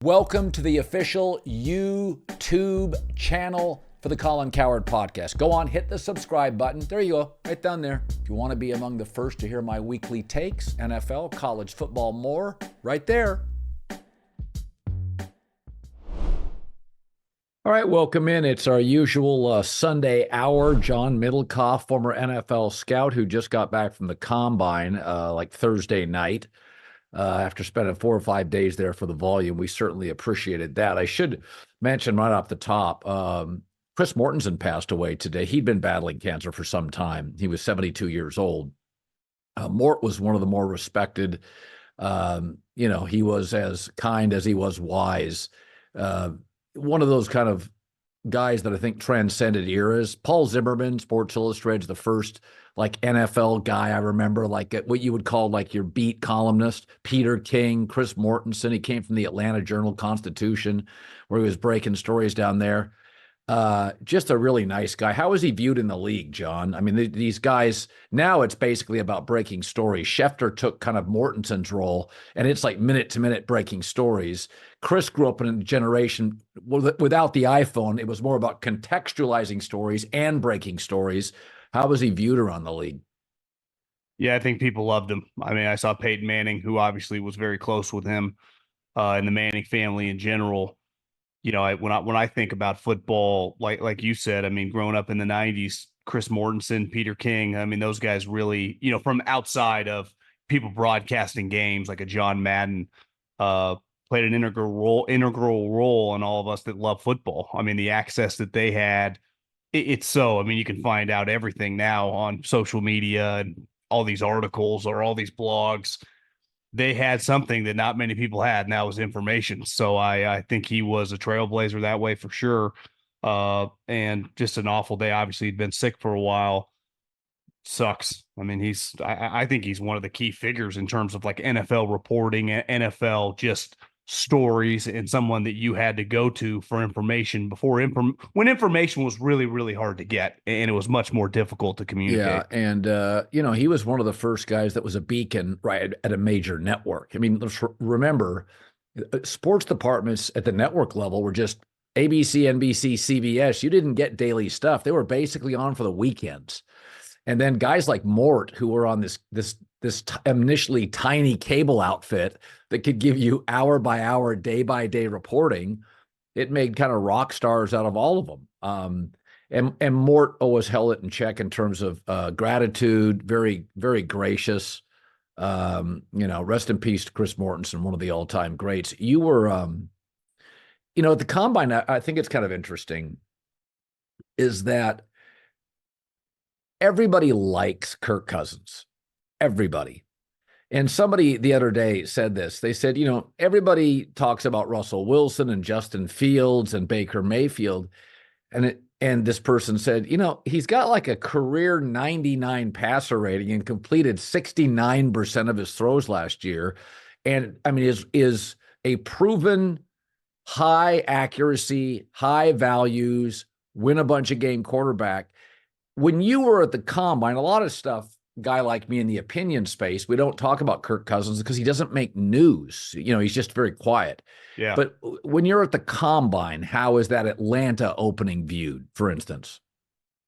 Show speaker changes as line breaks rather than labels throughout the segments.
Welcome to the official YouTube channel for the Colin Cowherd podcast. Go on, hit the subscribe button. There you go, right down there. If you want to be among the first to hear my weekly takes, NFL, college football, more, right there. All right, welcome in. It's our usual Sunday hour. John Middlekauff, former NFL scout who just got back from the Combine like Thursday night. After spending 4 or 5 days there for the volume, we certainly appreciated that. I should mention right off the top, Chris Mortensen passed away today. He'd been battling cancer for some time. He was 72 years old. Mort was one of the more respected. He was as kind as he was wise. One of those kind of guys that I think transcended eras. Paul Zimmerman, Sports Illustrated's the first like NFL guy I remember, like what you would call like your beat columnist. Peter King, Chris Mortensen. He came from the Atlanta Journal-Constitution, where he was breaking stories down there. Just a really nice guy. How is he viewed in the league, John? I mean, these guys, now it's basically about breaking stories. Schefter took kind of Mortensen's role, and it's like minute-to-minute breaking stories. Chris grew up in a generation without the iPhone. It was more about contextualizing stories and breaking stories. How was he viewed around the league?
Yeah, I think people loved him. I mean, I saw Peyton Manning, who obviously was very close with him, and the Manning family in general. You know, when I think about football, like you said, I mean, growing up in the '90s, Chris Mortensen, Peter King, I mean, those guys really, from outside of people broadcasting games, like a John Madden, played an integral role in all of us that love football. I mean, the access that they had, I mean, you can find out everything now on social media and all these articles or all these blogs. They had something that not many people had, and that was information. So I think he was a trailblazer that way for sure. And just an awful day. Obviously, he'd been sick for a while. Sucks. I mean, I think he's one of the key figures in terms of like NFL reporting, NFL just stories, and someone that you had to go to for information when information was really, really hard to get, and it was much more difficult to communicate.
Yeah, and he was one of the first guys that was a beacon right at a major network. I mean, let's remember, sports departments at the network level were just ABC, NBC, CBS. You didn't get daily stuff. They were basically on for the weekends. And then guys like Mort, who were on this initially tiny cable outfit that could give you hour by hour, day by day reporting, it made kind of rock stars out of all of them. And Mort always held it in check in terms of gratitude, very, very gracious. Rest in peace to Chris Mortensen, one of the all-time greats. You were, at the Combine, I think it's kind of interesting is that everybody likes Kirk Cousins. Everybody. And somebody the other day said this. They said, everybody talks about Russell Wilson and Justin Fields and Baker Mayfield. And this person said, he's got like a career 99 passer rating and completed 69% of his throws last year. And I mean, is a proven high accuracy, high values, win a bunch of game quarterback. When you were at the Combine, a lot of stuff, guy like me in the opinion space, we don't talk about Kirk Cousins because he doesn't make news. He's just very quiet.
Yeah.
But when you're at the Combine, how is that Atlanta opening viewed, for instance?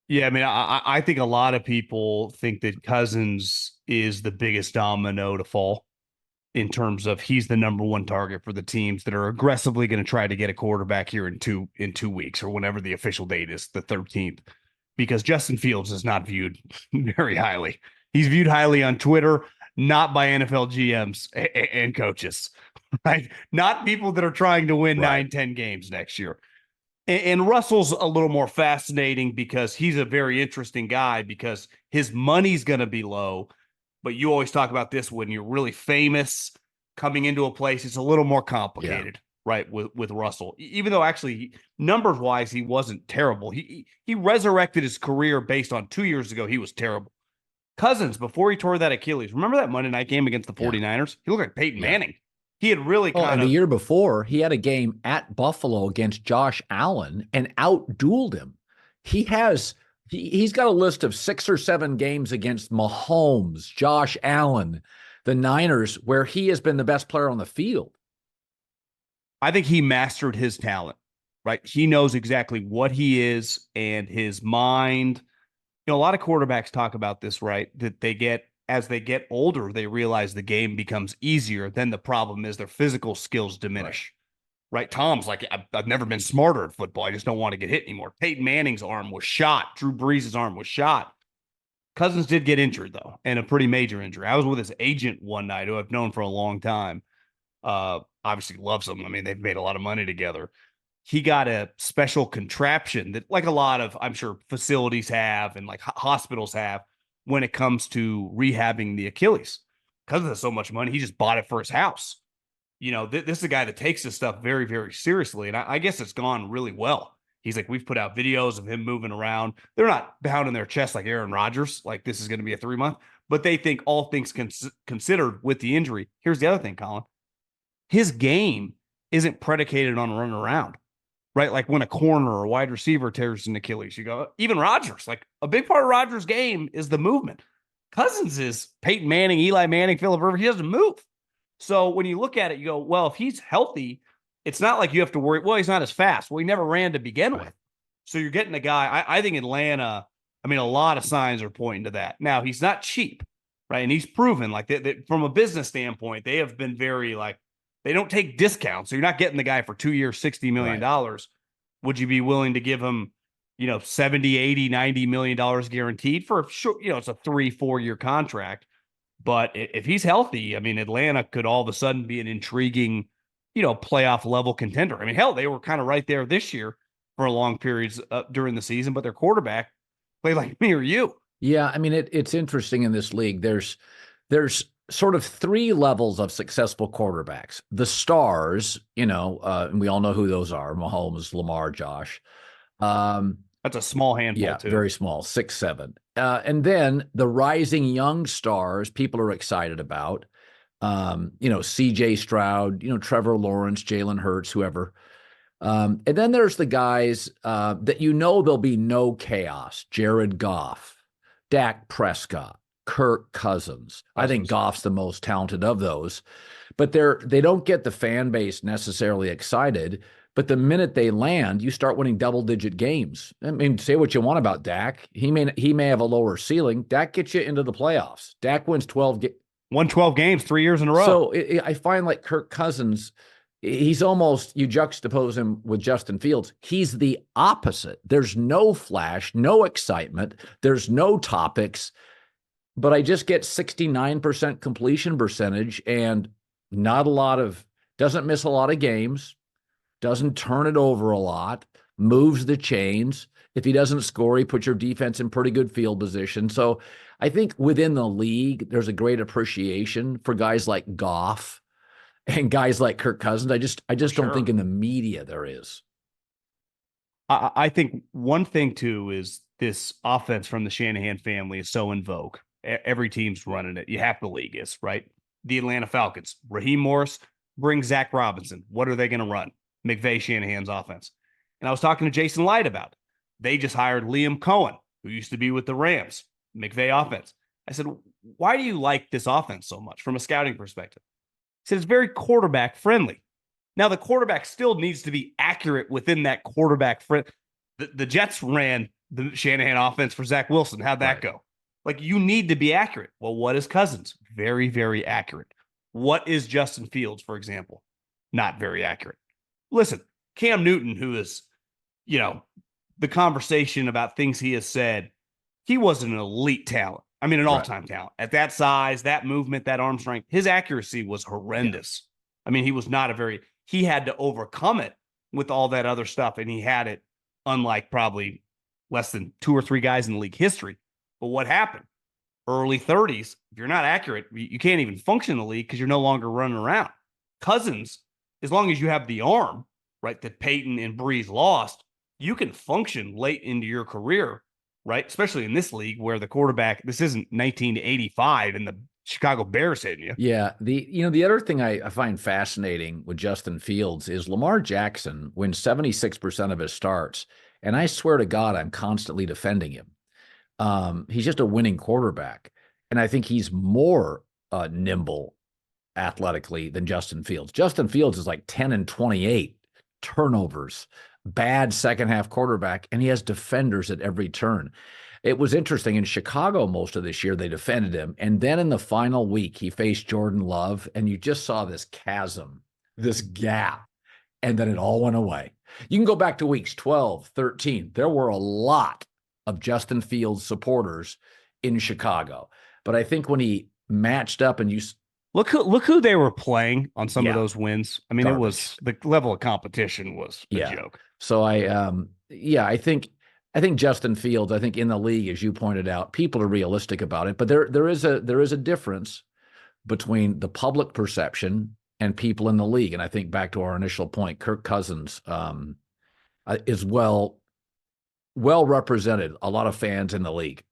Yeah, I mean, I think a lot of people think that Cousins is the biggest domino to fall in terms of he's the number one target for the teams that are aggressively going to try to get a quarterback here in 2 weeks or whenever the official date is, the 13th, because Justin Fields is not viewed very highly. He's viewed highly on Twitter, not by NFL GMs and coaches, right? Not people that are trying to win 9-10 games next year. And Russell's a little more fascinating because he's a very interesting guy because his money's going to be low. But you always talk about this when you're really famous coming into a place, it's a little more complicated, right? With Russell, even though actually numbers wise, he wasn't terrible. He resurrected his career based on 2 years ago. He was terrible. Cousins, before he tore that Achilles, remember that Monday night game against the 49ers? He looked like Peyton Manning. He had really
and the year before, he had a game at Buffalo against Josh Allen and outdueled him. He's got a list of 6 or 7 games against Mahomes, Josh Allen, the Niners, where he has been the best player on the field.
I think he mastered his talent, right? He knows exactly what he is and his mind. A lot of quarterbacks talk about this, right? That as they get older, they realize the game becomes easier. Then the problem is their physical skills diminish, right? Tom's like, I've never been smarter at football. I just don't want to get hit anymore. Peyton Manning's arm was shot. Drew Brees' arm was shot. Cousins did get injured, though, and a pretty major injury. I was with his agent one night, who I've known for a long time. Obviously loves him. I mean, they've made a lot of money together. He got a special contraption that, like a lot of, I'm sure, facilities have and like hospitals have when it comes to rehabbing the Achilles. Because of so much money, he just bought it for his house. This is a guy that takes this stuff very, very seriously. And I guess it's gone really well. He's like, we've put out videos of him moving around. They're not pounding their chest like Aaron Rodgers, like this is going to be a 3-month, but they think all things considered with the injury. Here's the other thing, Colin. His game isn't predicated on running around, right? Like when a corner or a wide receiver tears an Achilles, you go, even Rodgers, like a big part of Rodgers' game is the movement. Cousins is Peyton Manning, Eli Manning, Philip Rivers. He doesn't move. So when you look at it, you go, well, if he's healthy, it's not like you have to worry. Well, he's not as fast. Well, he never ran to begin with. So you're getting a guy. I think Atlanta, I mean, a lot of signs are pointing to that. Now, he's not cheap, right? And he's proven like that from a business standpoint, they have been very like, they don't take discounts. So you're not getting the guy for 2 years, $60 million. Right. Would you be willing to give him, 70, 80, $90 million guaranteed for sure? It's a 3-4 year contract. But if he's healthy, I mean, Atlanta could all of a sudden be an intriguing, playoff level contender. I mean, hell, they were kind of right there this year for long periods during the season, but their quarterback played like me or you.
Yeah, I mean, it's interesting in this league. There's sort of 3 levels of successful quarterbacks. The stars, and we all know who those are: Mahomes, Lamar, Josh.
That's a small handful, too.
Very small, 6, 7. And then the rising young stars people are excited about, CJ Stroud, Trevor Lawrence, Jalen Hurts, whoever. And then there's the guys that there'll be no chaos: Jared Goff, Dak Prescott, Kirk Cousins. I think Goff's the most talented of those, but they don't get the fan base necessarily excited. But the minute they land, you start winning double-digit games. I mean, say what you want about Dak. He may have a lower ceiling. Dak gets you into the playoffs. Dak wins 12
won 12 games 3 years in a row.
So I find like Kirk Cousins, he's almost, you juxtapose him with Justin Fields, he's the opposite. There's no flash, no excitement. There's no topics. But I just get 69% completion percentage and doesn't miss a lot of games. Doesn't turn it over a lot, moves the chains. If he doesn't score, he puts your defense in pretty good field position. So I think within the league, there's a great appreciation for guys like Goff and guys like Kirk Cousins. I just don't think in the media there is.
I think one thing, too, is this offense from the Shanahan family is so in vogue. Every team's running it. You half the league is, right? The Atlanta Falcons, Raheem Morris, bring Zach Robinson. What are they going to run? McVay, Shanahan's offense. And I was talking to Jason Light about it. They just hired Liam Cohen, who used to be with the Rams, McVay offense. I said, why do you like this offense so much from a scouting perspective? He said, it's very quarterback friendly. Now, the quarterback still needs to be accurate within that quarterback friend. The Jets ran the Shanahan offense for Zach Wilson. How'd that go? Like, you need to be accurate. Well, what is Cousins? Very, very accurate. What is Justin Fields, for example? Not very accurate. Listen, Cam Newton, who is, the conversation about things he has said, he was an elite talent. I mean, an all-time talent. At that size, that movement, that arm strength, his accuracy was horrendous. Yeah. I mean, he had to overcome it with all that other stuff, and he had it unlike probably less than 2 or 3 guys in the league history. But what happened? Early 30s, if you're not accurate, you can't even function in the league because you're no longer running around. Cousins, as long as you have the arm, right, that Peyton and Brees lost, you can function late into your career, right? Especially in this league where the quarterback, this isn't 1985 and the Chicago Bears hitting you.
Yeah. The other thing I find fascinating with Justin Fields is Lamar Jackson wins 76% of his starts. And I swear to God, I'm constantly defending him. He's just a winning quarterback. And I think he's more nimble athletically than Justin Fields. Justin Fields is like 10 and 28 turnovers, bad second half quarterback, and he has defenders at every turn. It was interesting in Chicago most of this year, they defended him. And then in the final week, he faced Jordan Love, and you just saw this chasm, this gap, and then it all went away. You can go back to weeks 12, 13. There were a lot of Justin Fields supporters in Chicago. But I think when he matched up and you
look who they were playing on some of those wins. I mean,
garbage.
It was the level of competition was a joke.
So I think Justin Fields, I think in the league, as you pointed out, people are realistic about it, but there is a difference between the public perception and people in the league. And I think back to our initial point, Kirk Cousins is well represented, a lot of fans in the league.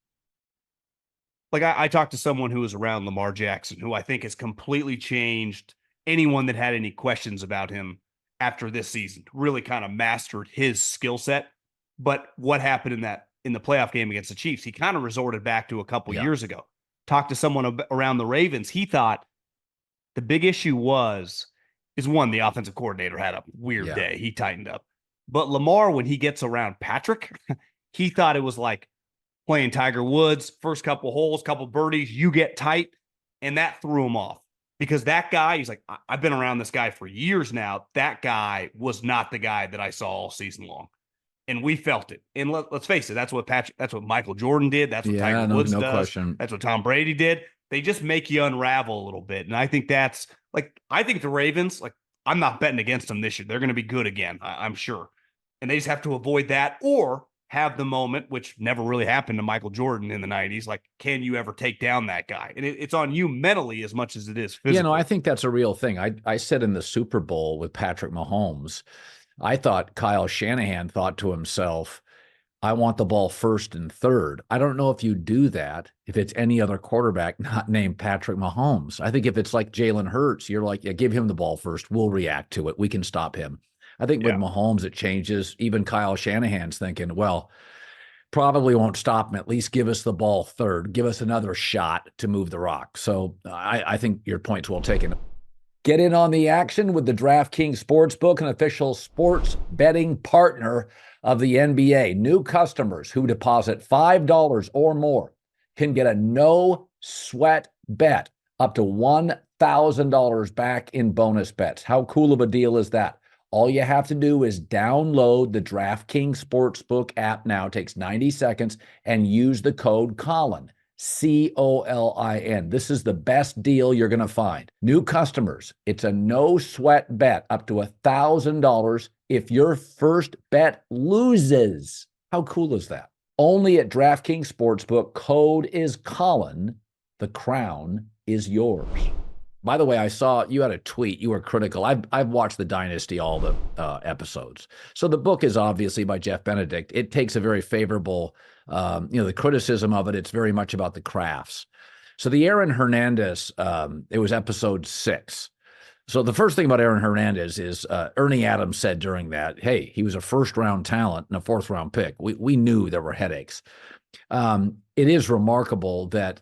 Like I talked to someone who was around Lamar Jackson, who I think has completely changed anyone that had any questions about him after this season, really kind of mastered his skill set. But what happened in the playoff game against the Chiefs, he kind of resorted back to a couple years ago. Talked to someone around the Ravens. He thought the big issue is one, the offensive coordinator had a weird day. He tightened up. But Lamar, when he gets around Patrick, he thought it was like playing Tiger Woods, first couple holes, couple birdies, you get tight. And that threw him off because that guy, he's like, I've been around this guy for years now. That guy was not the guy that I saw all season long. And we felt it. And let's face it, that's what Michael Jordan did. That's what Tiger Woods does.
Question.
That's what Tom Brady did. They just make you unravel a little bit. And I think I think the Ravens, I'm not betting against them this year. They're going to be good again, I'm sure. And they just have to avoid that or have the moment, which never really happened to Michael Jordan in the 90s. Like, can you ever take down that guy? And it's on you mentally as much as it is physically.
I think that's a real thing. I said in the Super Bowl with Patrick Mahomes, I thought Kyle Shanahan thought to himself, I want the ball first and third. I don't know if you do that if it's any other quarterback not named Patrick Mahomes. I think if it's like Jalen Hurts, you're like, give him the ball first. We'll react to it. We can stop him. I think with Mahomes, it changes. Even Kyle Shanahan's thinking, well, probably won't stop him. At least give us the ball third. Give us another shot to move the rock. So I think your point's well taken. Get in on the action with the DraftKings Sportsbook, an official sports betting partner of the NBA. New customers who deposit $5 or more can get a no-sweat bet up to $1,000 back in bonus bets. How cool of a deal is that? All you have to do is download the DraftKings Sportsbook app now. It takes 90 seconds and use the code Colin, COLIN. This is the best deal you're going to find. New customers, it's a no-sweat bet up to $1,000 if your first bet loses. How cool is that? Only at DraftKings Sportsbook. Code is Colin. The crown is yours. By the way, I saw you had a tweet. You were critical. I've watched the Dynasty, all the episodes. So the book is obviously by Jeff Benedict. It takes a very favorable, the criticism of it. It's very much about the crafts. So the Aaron Hernandez, it was episode 6. So the first thing about Aaron Hernandez is Ernie Adams said during that, hey, he was a first-round talent and a fourth-round pick. We knew there were headaches. It is remarkable that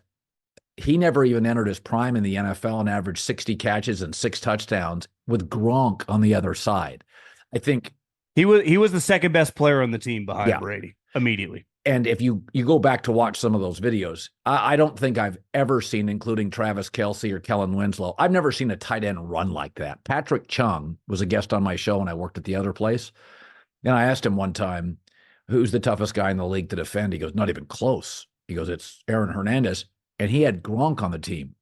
he never even entered his prime in the NFL and averaged 60 catches and 6 touchdowns with Gronk on the other side. I think
he was the second best player on the team behind Brady immediately.
And if you go back to watch some of those videos, I don't think I've ever seen, including Travis Kelce or Kellen Winslow, I've never seen a tight end run like that. Patrick Chung was a guest on my show when I worked at the other place. And I asked him one time, who's the toughest guy in the league to defend? He goes, not even close. He goes, it's Aaron Hernandez. And he had Gronk on the team.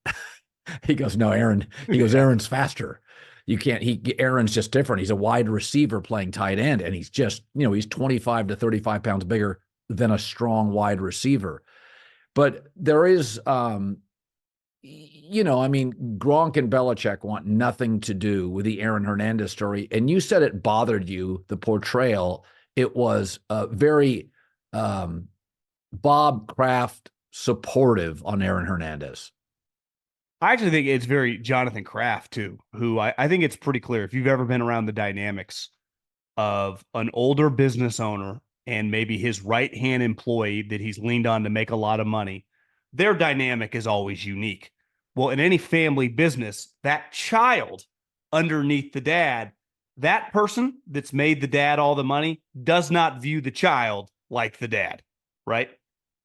He goes, no, Aaron. He goes, Aaron's faster. You can't, Aaron's just different. He's a wide receiver playing tight end. And he's just, he's 25 to 35 pounds bigger than a strong wide receiver. But there is, Gronk and Belichick want nothing to do with the Aaron Hernandez story. And you said it bothered you, the portrayal. It was very Bob Kraft supportive on Aaron Hernandez.
I actually think it's very Jonathan Kraft too, who I think it's pretty clear if you've ever been around the dynamics of an older business owner and maybe his right-hand employee that he's leaned on to make a lot of money, their dynamic is always unique. Well, in any family business, that child underneath the dad, that person that's made the dad all the money does not view the child like the dad, right?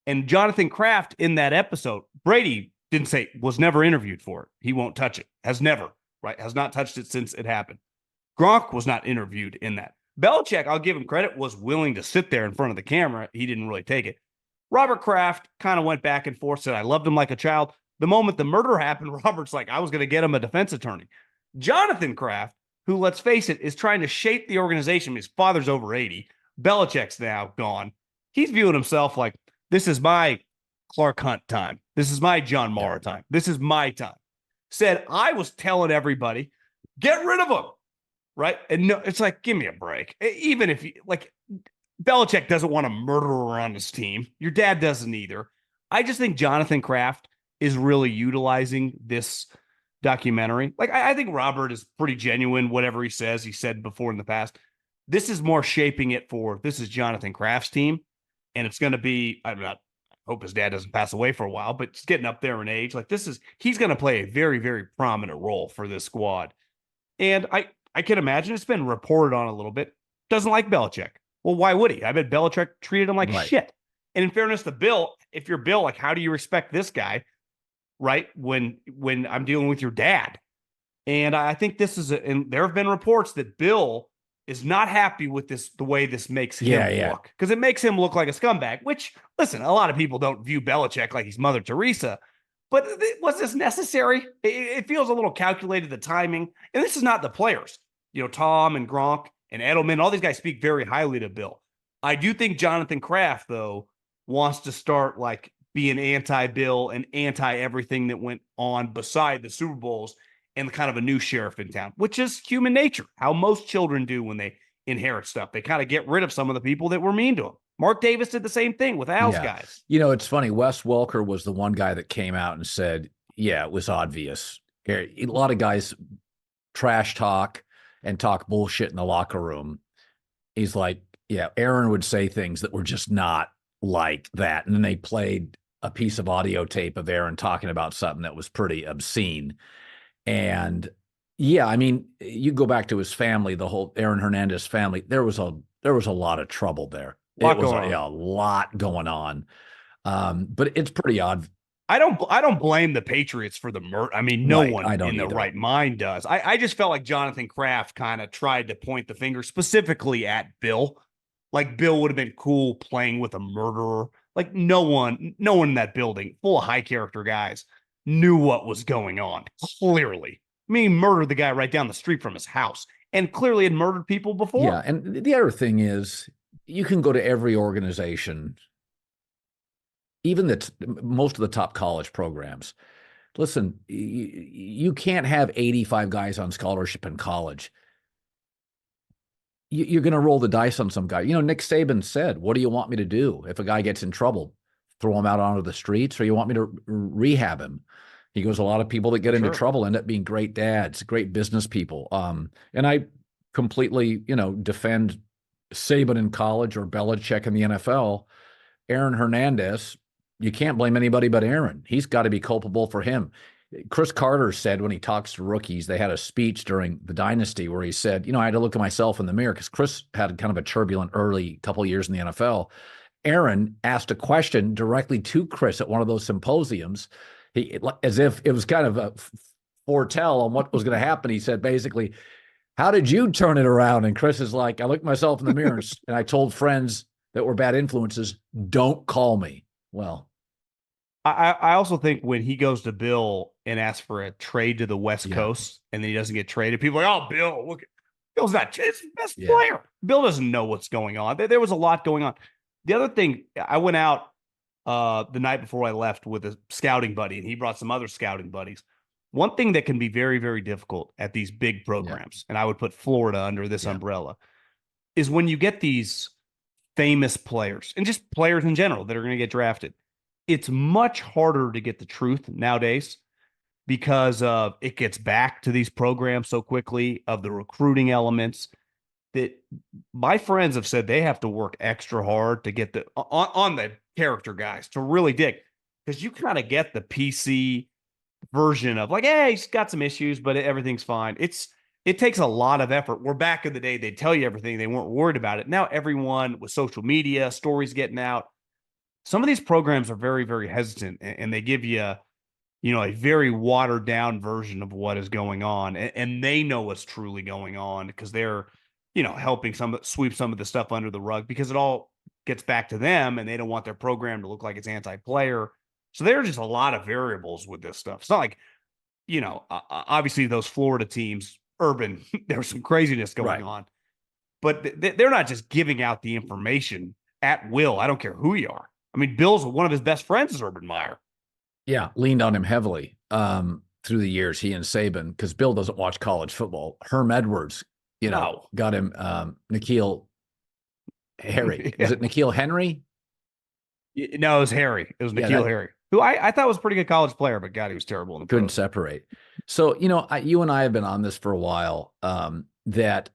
And Jonathan Kraft in that episode, Brady didn't say, was never interviewed for it. He won't touch it. Has never, right? Has not touched it since it happened. Gronk was not interviewed in that. Belichick, I'll give him credit, was willing to sit there in front of the camera. He didn't really take it. Robert Kraft kind of went back and forth, said, I loved him like a child. The moment the murder happened, Robert's like, I was going to get him a defense attorney. Jonathan Kraft, who, let's face it, is trying to shape the organization. His father's over 80. Belichick's now gone. He's viewing himself like, this is my Clark Hunt time. This is my John Mara time. This is my time. Said, I was telling everybody, get rid of him. Right. And no, it's like, give me a break. Even if you like, Belichick doesn't want a murderer on his team. Your dad doesn't either. I just think Jonathan Kraft is really utilizing this documentary. Like, I think Robert is pretty genuine, whatever he says, he said before in the past. This is more shaping it for, this is Jonathan Kraft's team. And it's going to be, I hope his dad doesn't pass away for a while, but he's getting up there in age. Like, he's going to play a very, very prominent role for this squad. And I can imagine it's been reported on a little bit. Doesn't like Belichick. Well, why would he? I bet Belichick treated him like shit. And in fairness to Bill, if you're Bill, like, how do you respect this guy, right? When I'm dealing with your dad. And I think this is, and there have been reports that Bill is not happy with this, the way this makes him look. Because it makes him look like a scumbag, which, listen, a lot of people don't view Belichick like he's Mother Teresa. But was this necessary? It feels a little calculated, the timing. And this is not the players. You know, Tom and Gronk and Edelman, all these guys speak very highly to Bill. I do think Jonathan Kraft, though, wants to start like being anti-Bill and anti-everything that went on beside the Super Bowls and kind of a new sheriff in town, which is human nature, how most children do when they inherit stuff. They kind of get rid of some of the people that were mean to them. Mark Davis did the same thing with Al's guys.
You know, it's funny. Wes Welker was the one guy that came out and said, yeah, it was obvious. A lot of guys trash talk and talk bullshit in the locker room. He's like, yeah, Aaron would say things that were just not like that. And then they played a piece of audio tape of Aaron talking about something that was pretty obscene. And yeah, I mean, you go back to his family, the whole Aaron Hernandez family, there was a lot of trouble there. It was a lot going on. But it's pretty odd.
I don't blame the Patriots for the murder. I mean, no one in their right mind does. I just felt like Jonathan Kraft kind of tried to point the finger specifically at Bill. Like, Bill would have been cool playing with a murderer. Like, no one in that building, full of high character guys, knew what was going on. Clearly. I mean, he murdered the guy right down the street from his house and clearly had murdered people before.
Yeah. And the other thing is, you can go to every organization, even most of the top college programs. Listen, you can't have 85 guys on scholarship in college. You're going to roll the dice on some guy. You know, Nick Saban said, what do you want me to do if a guy gets in trouble? Throw him out onto the streets, or you want me to rehab him? He goes, a lot of people that get into trouble end up being great dads, great business people. And I completely, defend Saban in college or Belichick in the NFL. Aaron Hernandez, you can't blame anybody but Aaron. He's got to be culpable for him. Chris Carter said when he talks to rookies, they had a speech during the Dynasty where he said, I had to look at myself in the mirror because Chris had kind of a turbulent early couple of years in the NFL. Aaron asked a question directly to Chris at one of those symposiums, as if it was kind of a foretell on what was going to happen. He said, basically, how did you turn it around? And Chris is like, I looked myself in the mirror and I told friends that were bad influences, don't call me. Well,
I also think when he goes to Bill and asks for a trade to the West Coast and then he doesn't get traded, people are like, oh, Bill, look, Bill's not his best player. Bill doesn't know what's going on. There was a lot going on. The other thing, I went out the night before I left with a scouting buddy, and he brought some other scouting buddies. One thing that can be very, very difficult at these big programs, and I would put Florida under this umbrella, is when you get these famous players and just players in general that are going to get drafted. It's much harder to get the truth nowadays because it gets back to these programs so quickly, of the recruiting elements, that my friends have said they have to work extra hard to get on the character guys to really dig, because you kind of get the PC version of like, hey, he's got some issues, but everything's fine. It takes a lot of effort. Where back in the day, they'd tell you everything. They weren't worried about it. Now everyone with social media, stories getting out, some of these programs are very, very hesitant, and they give you, a very watered down version of what is going on. And they know what's truly going on because they're, helping sweep some of the stuff under the rug because it all gets back to them and they don't want their program to look like it's anti-player. So there are just a lot of variables with this stuff. It's not like, obviously those Florida teams, urban, there was some craziness going on, but they're not just giving out the information at will. I don't care who you are. I mean, Bill's one of his best friends is Urban Meyer.
Yeah, leaned on him heavily through the years, he and Saban, because Bill doesn't watch college football. Herm Edwards, got him N'Keal Harry.
Yeah.
Is it N'Keal Henry?
No, it was Harry. It was N'Keal Harry, who I thought was a pretty good college player, but God, he was terrible in the
couldn't separate. So, you and I have been on this for a while, that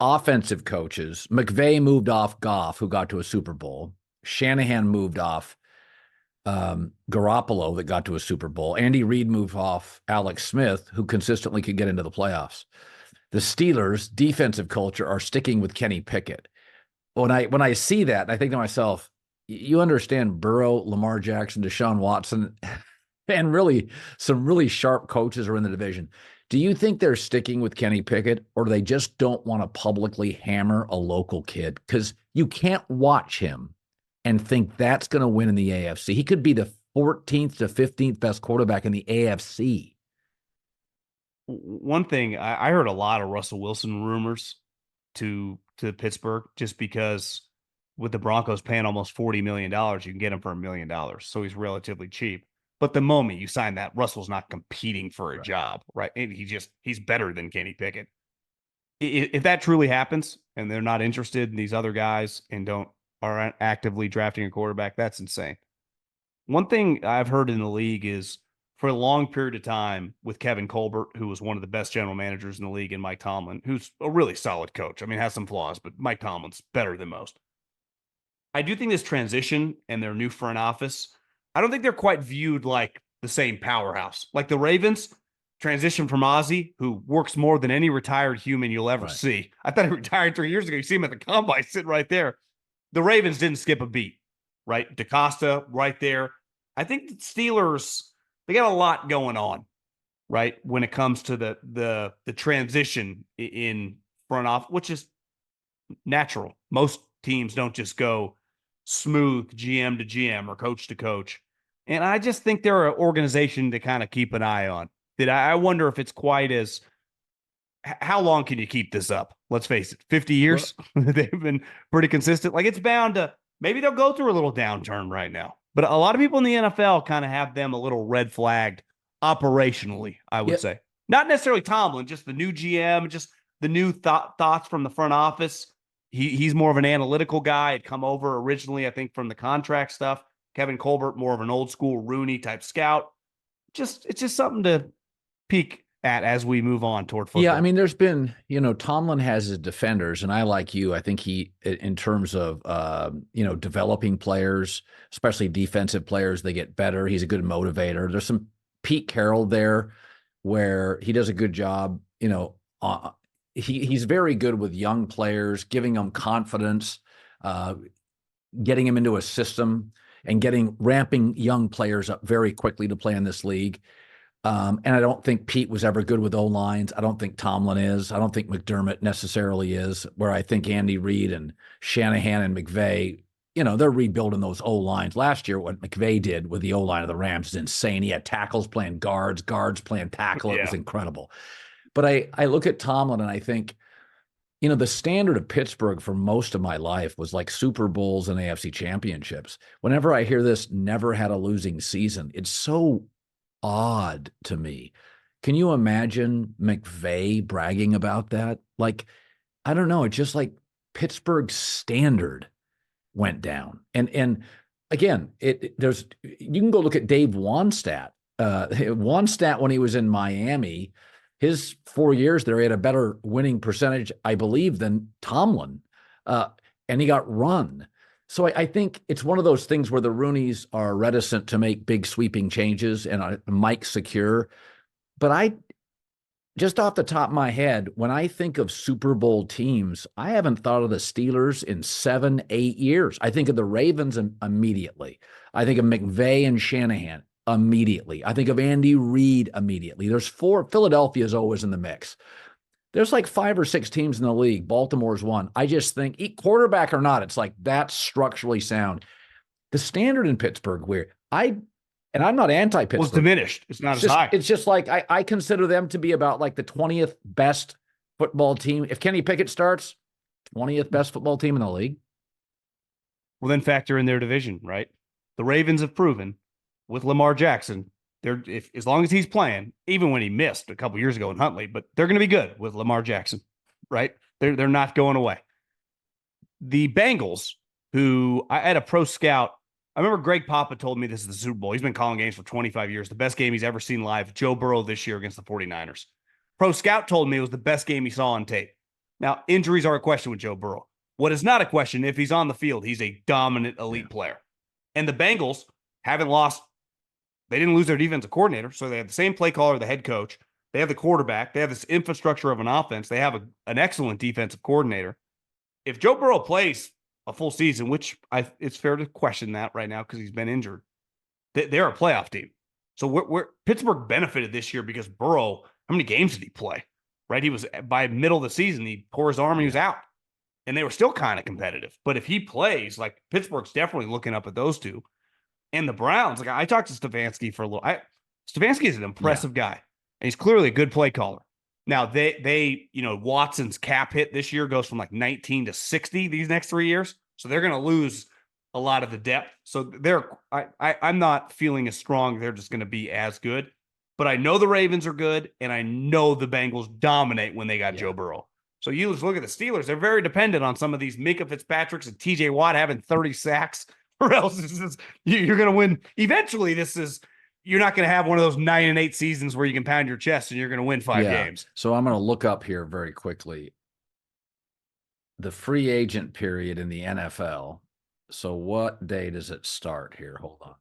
offensive coaches, McVay moved off Goff, who got to a Super Bowl. Shanahan moved off Garoppolo, that got to a Super Bowl. Andy Reid moved off Alex Smith, who consistently could get into the playoffs. The Steelers' defensive culture are sticking with Kenny Pickett. When I see that, I think to myself, you understand Burrow, Lamar Jackson, Deshaun Watson, and really some really sharp coaches are in the division. Do you think they're sticking with Kenny Pickett, or do they just don't want to publicly hammer a local kid? Because you can't watch him and think that's going to win in the AFC. He could be the 14th to 15th best quarterback in the AFC.
One thing, I heard a lot of Russell Wilson rumors to Pittsburgh, just because with the Broncos paying almost $40 million, you can get him for $1 million. So he's relatively cheap. But the moment you sign that, Russell's not competing for a job, right? And he's better than Kenny Pickett. If that truly happens and they're not interested in these other guys and aren't actively drafting a quarterback, that's insane. One thing I've heard in the league is for a long period of time with Kevin Colbert, who was one of the best general managers in the league, and Mike Tomlin, who's a really solid coach. I mean, has some flaws, but Mike Tomlin's better than most. I do think this transition and their new front office, I don't think they're quite viewed like the same powerhouse. Like the Ravens transition from Ozzie, who works more than any retired human you'll ever see. I thought he retired 3 years ago. You see him at the combine sitting right there. The Ravens didn't skip a beat, right? DaCosta right there. I think the Steelers, they got a lot going on, right? When it comes to the transition in front off, which is natural. Most teams don't just go smooth GM to GM or coach to coach. And I just think they're an organization to kind of keep an eye on. I wonder if it's quite as, how long can you keep this up? Let's face it, 50 years. Well, they've been pretty consistent. Like it's bound to, maybe they'll go through a little downturn right now. But a lot of people in the NFL kind of have them a little red flagged operationally, I would say. Not necessarily Tomlin, just the new GM, just the new thoughts from the front office. He's more of an analytical guy. Had come over originally, I think, from the contract stuff. Kevin Colbert, more of an old school Rooney type scout. It's just something to peek at as we move on toward football.
Yeah, I mean, there's been, Tomlin has his defenders, and I like you. I think he, in terms of, developing players, especially defensive players, they get better. He's a good motivator. There's some Pete Carroll there where he does a good job. He's very good with young players, giving them confidence, getting them into a system, and ramping young players up very quickly to play in this league. And I don't think Pete was ever good with O-lines. I don't think Tomlin is. I don't think McDermott necessarily is, where I think Andy Reid and Shanahan and McVay, they're rebuilding those O-lines. Last year, what McVay did with the O-line of the Rams is insane. He had tackles playing guards playing tackle. It was incredible. But I look at Tomlin and I think, the standard of Pittsburgh for most of my life was like Super Bowls and AFC championships. Whenever I hear this, never had a losing season, it's so odd to me. Can you imagine McVay bragging about that? Like, I don't know. It's just like Pittsburgh's standard went down. And again, you can go look at Dave Wannstedt. Wannstedt, when he was in Miami, his 4 years there, he had a better winning percentage, I believe, than Tomlin. And he got run. So I think it's one of those things where the Rooneys are reticent to make big sweeping changes and Mike's secure. But just off the top of my head, when I think of Super Bowl teams, I haven't thought of the Steelers in 7, 8 years. I think of the Ravens immediately. I think of McVay and Shanahan immediately. I think of Andy Reid immediately. There's four. Philadelphia is always in the mix. There's like 5 or 6 teams in the league. Baltimore's one. I just think, quarterback or not, it's like that's structurally sound. The standard in Pittsburgh, and I'm not anti-Pittsburgh.
Was diminished. It's not as high.
It's just like I consider them to be about like the 20th best football team. If Kenny Pickett starts, 20th best football team in the league.
Well, then factor in their division, right? The Ravens have proven with Lamar Jackson, as long as he's playing, even when he missed a couple years ago in Huntley, but they're going to be good with Lamar Jackson, right? They're not going away. The Bengals, who I had a pro scout. I remember Greg Papa told me this is the Super Bowl. He's been calling games for 25 years. The best game he's ever seen live, Joe Burrow this year against the 49ers. Pro Scout told me it was the best game he saw on tape. Now, injuries are a question with Joe Burrow. What is not a question, if he's on the field, he's a dominant elite player. And the Bengals haven't lost. They didn't lose their defensive coordinator, so they have the same play caller, the head coach. They have the quarterback. They have this infrastructure of an offense. They have an excellent defensive coordinator. If Joe Burrow plays a full season, which it's fair to question that right now because he's been injured, they're a playoff team. So Pittsburgh benefited this year because Burrow, how many games did he play? Right? He was, by middle of the season, he tore his arm and he was out. And they were still kind of competitive. But if he plays, like Pittsburgh's definitely looking up at those two. And the Browns, like I talked to Stefanski for a little. Stefanski is an impressive guy, and he's clearly a good play caller. Now they Watson's cap hit this year goes from like 19 to 60 these next 3 years, so they're going to lose a lot of the depth. So I'm not feeling as strong. They're just going to be as good, but I know the Ravens are good, and I know the Bengals dominate when they got Joe Burrow. So you just look at the Steelers; they're very dependent on some of these Minka Fitzpatricks and T.J. Watt having 30 sacks. Or else you're going to win. Eventually, you're not going to have one of those 9-8 seasons where you can pound your chest and you're going to win 5 games.
So I'm going to look up here very quickly the free agent period in the NFL. So what day does it start here? Hold on.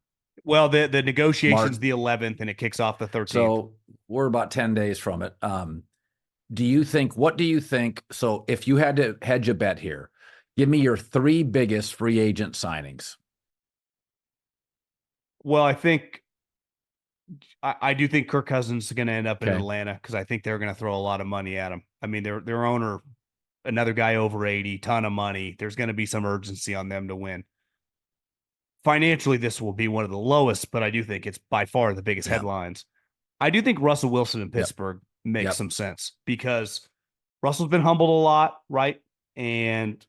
Well, the negotiation's the 11th and it kicks off the 13th.
So we're about 10 days from it. What do you think? So if you had to hedge a bet here, give me your 3 biggest free agent signings.
Well, I do think Kirk Cousins is going to end up in Atlanta because I think they're going to throw a lot of money at him. I mean, their owner, another guy over 80, ton of money. There's going to be some urgency on them to win. Financially, this will be one of the lowest, but I do think it's by far the biggest headlines. I do think Russell Wilson in Pittsburgh makes some sense because Russell's been humbled a lot, right? And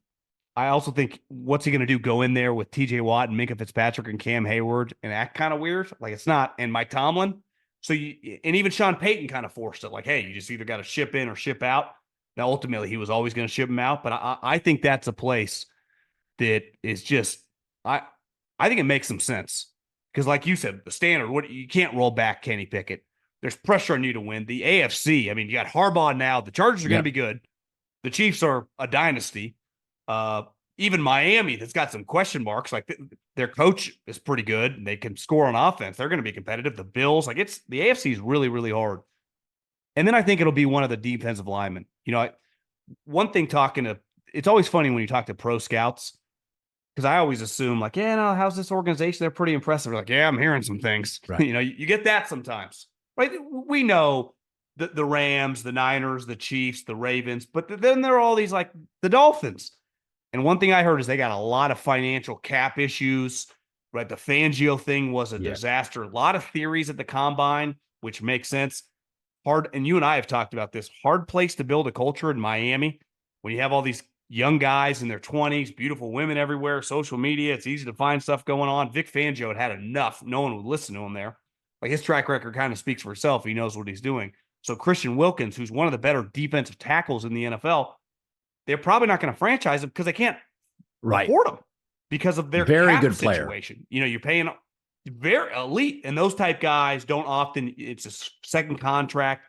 I also think, what's he going to do? Go in there with T.J. Watt and Minka Fitzpatrick and Cam Hayward and act kind of weird? Like, it's not. And Mike Tomlin. And even Sean Payton kind of forced it. Like, hey, you just either got to ship in or ship out. Now, ultimately, he was always going to ship him out. But I think that's a place that is just, I think it makes some sense. Because like you said, the standard, you can't roll back Kenny Pickett. There's pressure on you to win. The AFC, I mean, you got Harbaugh now. The Chargers are going to be good. The Chiefs are a dynasty. Even Miami, that's got some question marks. Like their coach is pretty good and they can score on offense. They're going to be competitive. The Bills, like the AFC is really, really hard. And then I think it'll be one of the defensive linemen. One thing it's always funny when you talk to pro scouts because I always assume like, how's this organization? They're pretty impressive. They're like, I'm hearing some things. Right. You get that sometimes, right? We know the Rams, the Niners, the Chiefs, the Ravens, but then there are all these like the Dolphins. And one thing I heard is they got a lot of financial cap issues, right? The Fangio thing was a disaster. A lot of theories at the combine, which makes sense. Hard, and you and I have talked about this, hard place to build a culture in Miami when you have all these young guys in their 20s, beautiful women everywhere, social media. It's easy to find stuff going on. Vic Fangio had enough. No one would listen to him there. Like his track record kind of speaks for itself. He knows what he's doing. So Christian Wilkins, who's one of the better defensive tackles in the NFL, they're probably not going to franchise him because they can't afford him because of their
very good
situation. Player. You're paying very elite, and those type guys don't often. It's a second contract,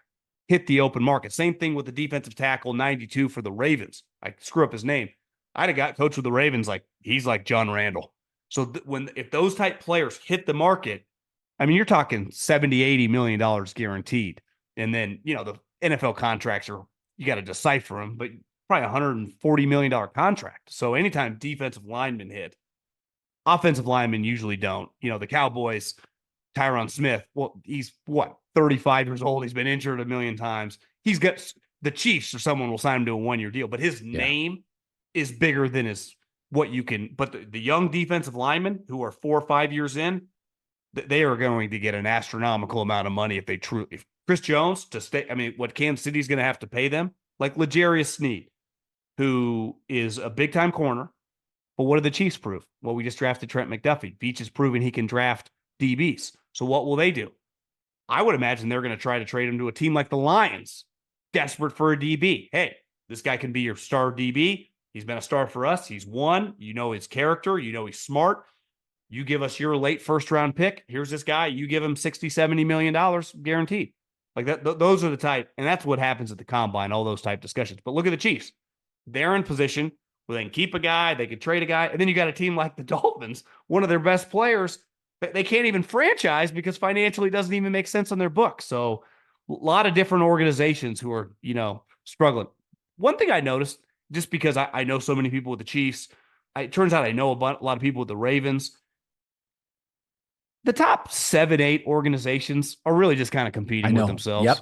hit the open market. Same thing with the defensive tackle 92 for the Ravens. I screw up his name. I had a guy coach with the Ravens, like he's like John Randall. So if those type players hit the market, I mean, you're talking 70, $80 million guaranteed. And then, the NFL contracts you got to decipher them, but probably $140 million contract. So anytime defensive linemen hit, offensive linemen usually don't. The Cowboys, Tyron Smith, well, he's 35 years old. He's been injured a million times. He's got the Chiefs or someone will sign him to a 1-year deal, but his name is bigger than what you can. But the young defensive linemen who are 4 or 5 years in, they are going to get an astronomical amount of money if Chris Jones to stay. I mean, what Kansas City's going to have to pay them, like L'Jarius Sneed, who is a big time corner. But what did the Chiefs prove? Well, we just drafted Trent McDuffie. Veach has proven he can draft DBs. So what will they do? I would imagine they're going to try to trade him to a team like the Lions, desperate for a DB. Hey, this guy can be your star DB. He's been a star for us. He's won. His character. He's smart. You give us your late first round pick. Here's this guy. You give him $60, $70 million guaranteed. Like that. Those are the type. And that's what happens at the combine, all those type discussions. But look at the Chiefs. They're in position where they can keep a guy, they could trade a guy. And then you got a team like the Dolphins, one of their best players, they can't even franchise because financially it doesn't even make sense on their book. So a lot of different organizations who are, struggling. One thing I noticed, just because I know so many people with the Chiefs, it turns out I know a lot of people with the Ravens. The top 7, 8 organizations are really just kind of competing with themselves.
Yep.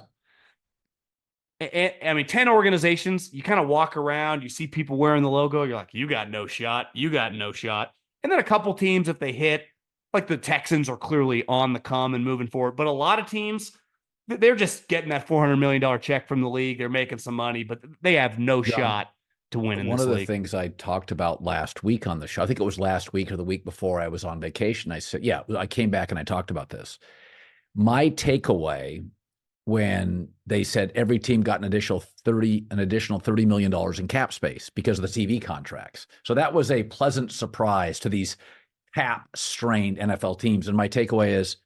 I mean, 10 organizations, you kind of walk around, you see people wearing the logo, you're like, you got no shot. You got no shot. And then a couple teams, if they hit, like the Texans are clearly on the come and moving forward. But a lot of teams, they're just getting that $400 million check from the league. They're making some money, but they have no shot to win in this league.
One of the things I talked about last week on the show, I think it was last week or the week before I was on vacation, I said, I came back and I talked about this. My takeaway when they said every team got an additional $30 million in cap space because of the TV contracts. So that was a pleasant surprise to these cap-strained NFL teams. And my takeaway is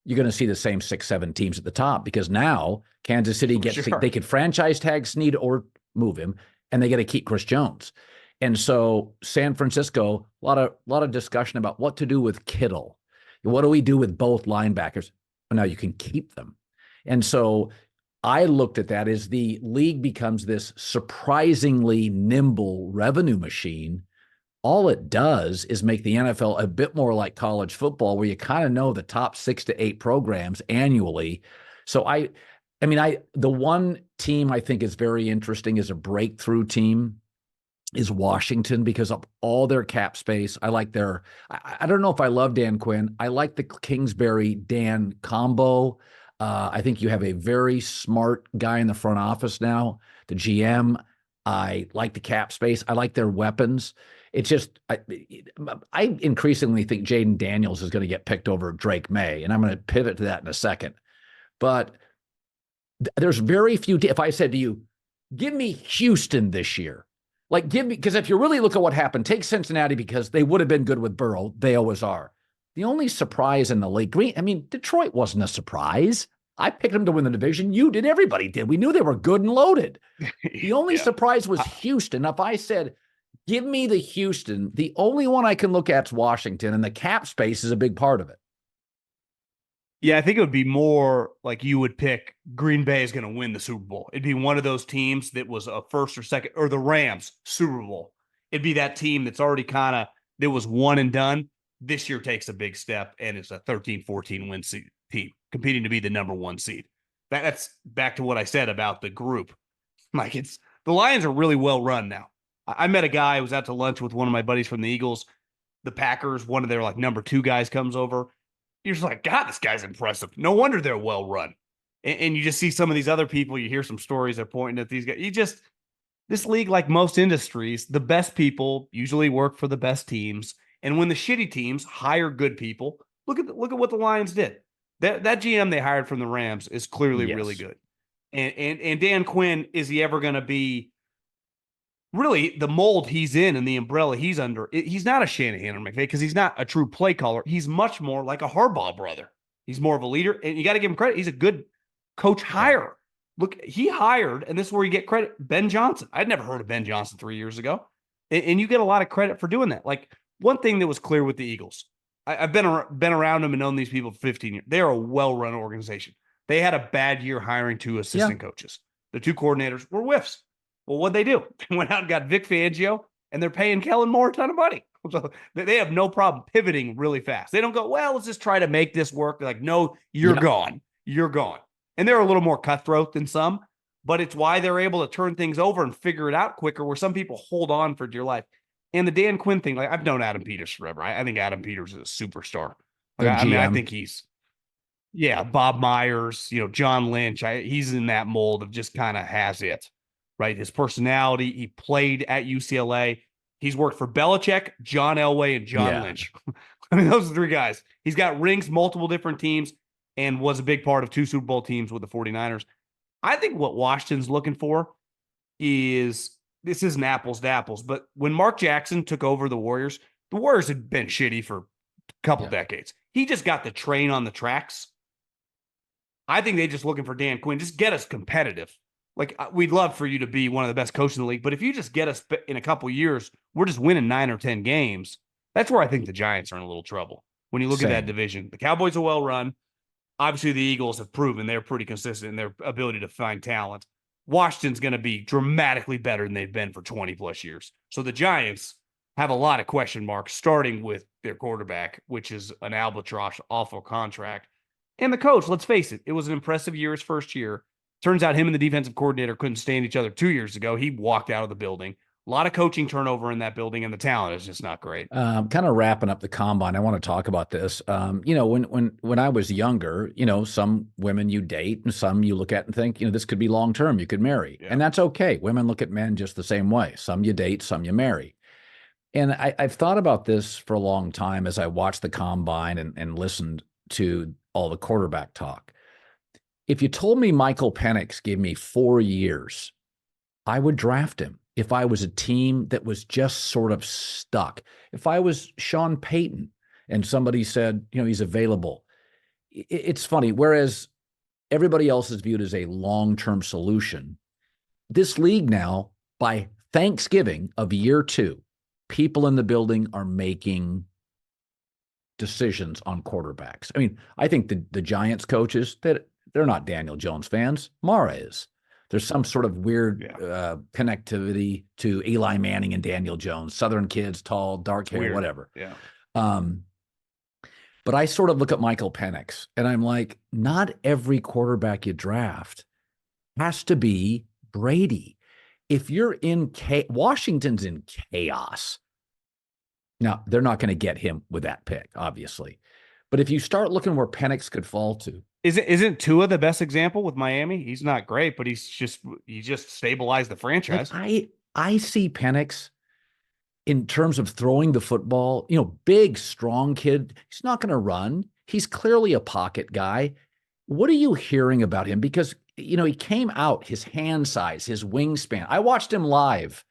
you're going to see the same 6, 7 teams at the top because now Kansas City they could franchise tag Snead or move him, and they get to keep Chris Jones. And so San Francisco, a lot of discussion about what to do with Kittle. What do we do with both linebackers? Well, now you can keep them. And so I looked at that as the league becomes this surprisingly nimble revenue machine. All it does is make the NFL a bit more like college football, where you kind of know the top 6 to 8 programs annually. So the one team I think is very interesting as a breakthrough team is Washington because of all their cap space. I like I don't know if I love Dan Quinn. I like the Kingsbury-Dan combo. I think you have a very smart guy in the front office now, the GM. I like the cap space. I like their weapons. It's just, I increasingly think Jaden Daniels is going to get picked over Drake May, and I'm going to pivot to that in a second. But there's very few. If I said to you, give me Houston this year, because if you really look at what happened, take Cincinnati because they would have been good with Burrow. They always are. The only surprise in the league, Detroit wasn't a surprise. I picked them to win the division. You did. Everybody did. We knew they were good and loaded. The only surprise was Houston. If I said, give me the Houston, the only one I can look at is Washington, and the cap space is a big part of it.
Yeah, I think it would be more like you would pick Green Bay is going to win the Super Bowl. It'd be one of those teams that was a first or second, or the Rams, Super Bowl. It'd be that team that's already that was one and done. This year takes a big step, and it's a 13-14 win team competing to be the number 1 seed. That's back to what I said about the group. The Lions are really well run now. I met a guy who was out to lunch with one of my buddies from the Eagles. The Packers, one of their number 2 guys comes over. You're just like, God, this guy's impressive. No wonder they're well run. And you just see some of these other people. You hear some stories they're pointing at these guys. This league, like most industries, the best people usually work for the best teams. And when the shitty teams hire good people, look at what the Lions did. That GM they hired from the Rams is clearly really good. And Dan Quinn, is he ever going to be really the mold he's in and the umbrella he's under? He's not a Shanahan or McVay because he's not a true play caller. He's much more like a Harbaugh brother. He's more of a leader, and you got to give him credit. He's a good coach hirer. Look, he hired, and this is where you get credit, Ben Johnson. I'd never heard of Ben Johnson 3 years ago. And you get a lot of credit for doing that. Like, one thing that was clear with the Eagles, I've been around them and known these people for 15 years. They're a well-run organization. They had a bad year hiring 2 assistant coaches. The 2 coordinators were whiffs. Well, what'd they do? They went out and got Vic Fangio, and they're paying Kellen Moore a ton of money. So they have no problem pivoting really fast. They don't go, well, let's just try to make this work. They're like, no, you're gone. You're gone. And they're a little more cutthroat than some, but it's why they're able to turn things over and figure it out quicker, where some people hold on for dear life. And the Dan Quinn thing, like, I've known Adam Peters forever. I think Adam Peters is a superstar. Like, I mean, I think he's, Bob Myers, John Lynch. He's in that mold of just kind of has it, right? His personality. He played at UCLA. He's worked for Belichick, John Elway, and John Lynch. I mean, those are 3 guys. He's got rings, multiple different teams, and was a big part of 2 Super Bowl teams with the 49ers. I think what Washington's looking for is, this isn't apples to apples, but when Mark Jackson took over the Warriors had been shitty for a couple decades. He just got the train on the tracks. I think they're just looking for Dan Quinn. Just get us competitive. Like, we'd love for you to be one of the best coaches in the league, but if you just get us in a couple years, we're just winning 9 or 10 games. That's where I think the Giants are in a little trouble. When you look at that division, the Cowboys are well run. Obviously, the Eagles have proven they're pretty consistent in their ability to find talent. Washington's going to be dramatically better than they've been for 20 plus years. So the Giants have a lot of question marks, starting with their quarterback, which is an albatross, awful contract. And the coach, let's face it, it was an impressive year his first year. Turns out him and the defensive coordinator couldn't stand each other 2 years ago. He walked out of the building. A lot of coaching turnover in that building, and the talent is just not great.
Kind of wrapping up the combine, I want to talk about this. When I was younger, some women you date and some you look at and think, this could be long term. You could marry, and that's okay. Women look at men just the same way. Some you date, some you marry. And I've thought about this for a long time as I watched the combine and listened to all the quarterback talk. If you told me Michael Penix gave me 4 years, I would draft him. If I was a team that was just sort of stuck, if I was Sean Payton and somebody said, he's available, it's funny. Whereas everybody else is viewed as a long-term solution, this league now, by Thanksgiving of year 2, people in the building are making decisions on quarterbacks. I mean, I think the Giants coaches, that they're not Daniel Jones fans. Mara is. There's some sort of weird connectivity to Eli Manning and Daniel Jones. Southern kids, tall, dark hair, whatever.
Yeah.
But I sort of look at Michael Penix, and I'm like, not every quarterback you draft has to be Brady. If you're in Washington's in chaos. Now, they're not going to get him with that pick, obviously. But if you start looking where Penix could fall to.
Isn't Tua the best example with Miami? He's not great, but he just stabilized the franchise.
Like I see Penix in terms of throwing the football, big, strong kid. He's not going to run. He's clearly a pocket guy. What are you hearing about him? Because, he came out, his hand size, his wingspan. I watched him live.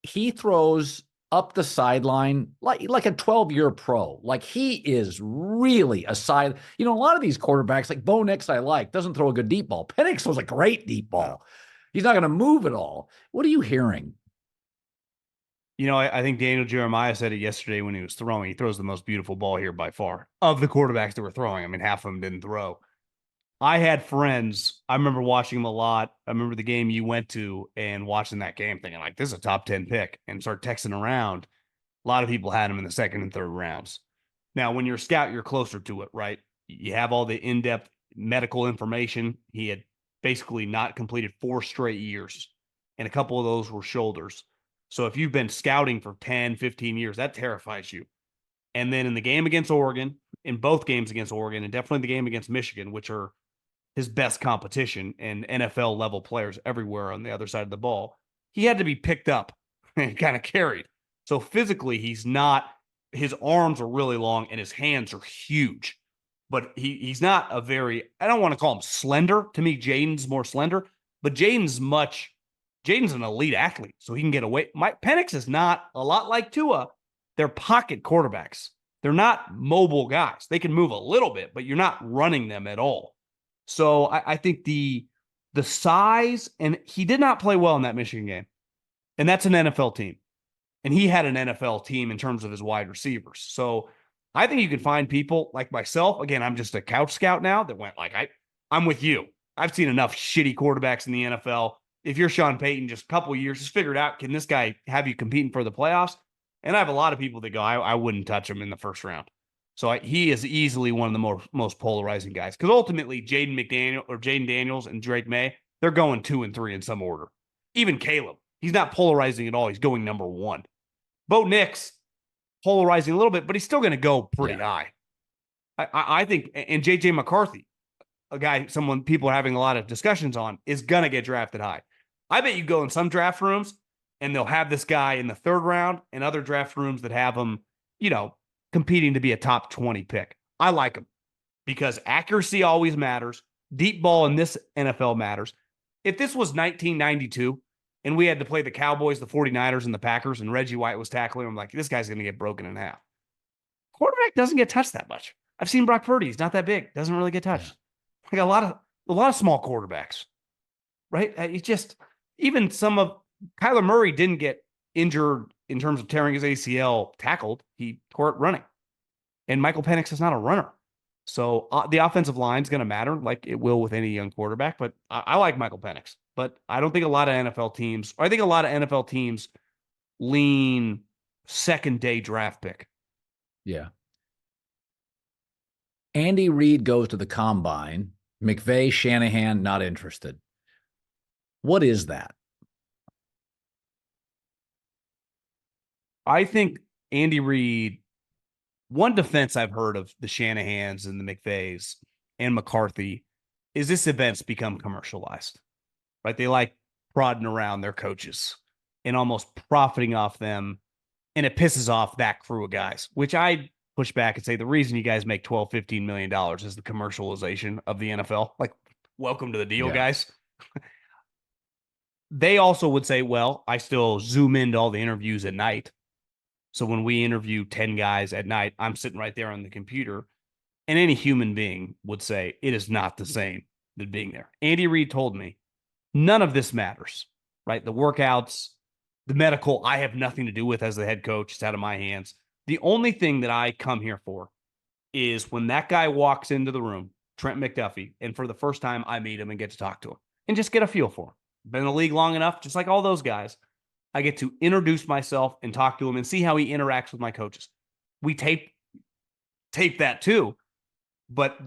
He throws up the sideline like a 12-year pro. Like, he is really a side. A lot of these quarterbacks, like Bo Nix, I like, doesn't throw a good deep ball. Penix throws a great deep ball. He's not going to move at all. What are you hearing?
I think Daniel Jeremiah said it yesterday when he was throwing. He throws the most beautiful ball here by far of the quarterbacks that were throwing. I mean, half of them didn't throw. I had friends. I remember watching him a lot. I remember the game you went to and watching that game thinking, like, this is a top 10 pick, and start texting around. A lot of people had him in the 2nd and 3rd rounds. Now, when you're a scout, you're closer to it, right? You have all the in-depth medical information. He had basically not completed 4 straight years, and a couple of those were shoulders. So if you've been scouting for 10, 15 years, that terrifies you. And then in the game against Oregon, in both games against Oregon, and definitely the game against Michigan, which are his best competition and NFL level players everywhere on the other side of the ball, he had to be picked up and kind of carried. So physically, his arms are really long and his hands are huge, but he's not a very, I don't want to call him slender. To me, Jaden's more slender, but Jaden's an elite athlete, so he can get away. Penix is not a lot like Tua. They're pocket quarterbacks. They're not mobile guys. They can move a little bit, but you're not running them at all. So I think the size, and he did not play well in that Michigan game. And that's an NFL team. and he had an NFL team in terms of his wide receivers. So I think you can find people like myself. Again, I'm just a couch scout now that went like, I'm with you. I've seen enough shitty quarterbacks in the NFL. If you're Sean Payton, just a couple of years, just figure it out. Can this guy have you competing for the playoffs? And I have a lot of people that go, I wouldn't touch him in the first round. So he is easily one of the most polarizing guys, because ultimately Jaden Daniels and Drake May, they're going 2 and 3 in some order. Even Caleb, he's not polarizing at all. He's going number 1. Bo Nix, polarizing a little bit, but he's still going to go pretty high. I think, and JJ McCarthy, a guy, people are having a lot of discussions on, is going to get drafted high. I bet you go in some draft rooms and they'll have this guy in the 3rd round, and other draft rooms that have him, competing to be a top 20 pick. I like him because accuracy always matters. Deep ball in this NFL matters. If this was 1992 and we had to play the Cowboys, the 49ers, and the Packers, and Reggie White was tackling, I'm like, this guy's going to get broken in half. Quarterback doesn't get touched that much. I've seen Brock Purdy. He's not that big. Doesn't really get touched. Like a lot of small quarterbacks, right? It's just, even some of Kyler Murray didn't get injured in terms of tearing his ACL tackled. He tore it running. And Michael Penix is not a runner. So the offensive line is going to matter, like it will with any young quarterback. But I like Michael Penix. But I don't think a lot of NFL teams, or I think a lot of NFL teams lean second-day draft pick.
Yeah. Andy Reid goes to the combine. McVay, Shanahan, not interested. What is that?
I think Andy Reid, one defense I've heard of the Shanahans and the McVays and McCarthy is this event's become commercialized, right? They like prodding around their coaches and almost profiting off them. And it pisses off that crew of guys, which I push back and say the reason you guys make $12, $15 million is the commercialization of the NFL. Like, welcome to the deal, guys. They also would say, well, I still zoom into all the interviews at night. So when we interview 10 guys at night, I'm sitting right there on the computer, and any human being would say it is not the same than being there. Andy Reid told me none of this matters, right? The workouts, the medical, I have nothing to do with as the head coach. It's out of my hands. The only thing that I come here for is when that guy walks into the room, Trent McDuffie, and for the first time I meet him and get to talk to him and just get a feel for him. Been in the league long enough, just like all those guys. I get to introduce myself and talk to him and see how he interacts with my coaches. We tape that too, but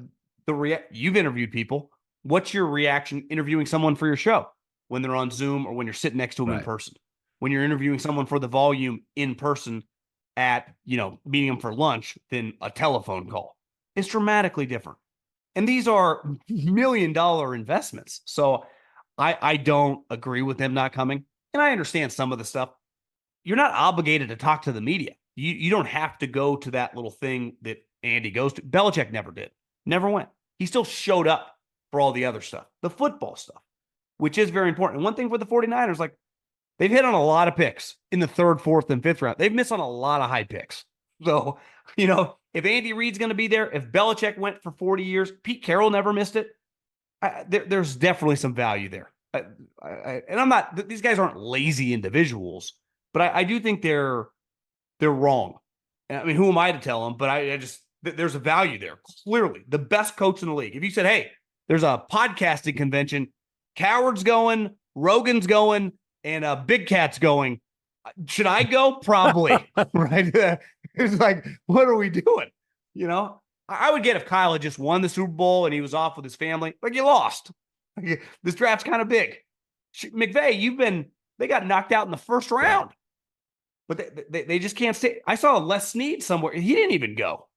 you've interviewed people. What's your reaction interviewing someone for your show when they're on Zoom or when you're sitting next to them in person? When you're interviewing someone for the volume in person at, meeting them for lunch than a telephone call. It's dramatically different. And these are $1 million investments. So I don't agree with them not coming. And I understand some of the stuff. You're not obligated to talk to the media. You don't have to go to that little thing that Andy goes to. Belichick never did. Never went. He still showed up for all the other stuff, the football stuff, which is very important. And one thing for the 49ers, like, they've hit on a lot of picks in the 3rd, 4th, and 5th round. They've missed on a lot of high picks. So, if Andy Reid's going to be there, if Belichick went for 40 years, Pete Carroll never missed it. There's definitely some value there. And I'm not, these guys aren't lazy individuals, but I do think they're wrong. I mean, who am I to tell them? But there's a value there. Clearly, the best coach in the league. If you said, hey, there's a podcasting convention, Cowherd's going, Rogan's going, and Big Cat's going, should I go? Probably. Right? It's like, what are we doing? I would get if Kyle had just won the Super Bowl and he was off with his family. Like, you lost. This draft's kind of big. McVay, they got knocked out in the 1st round. But they just can't stay. I saw Les Snead somewhere. He didn't even go.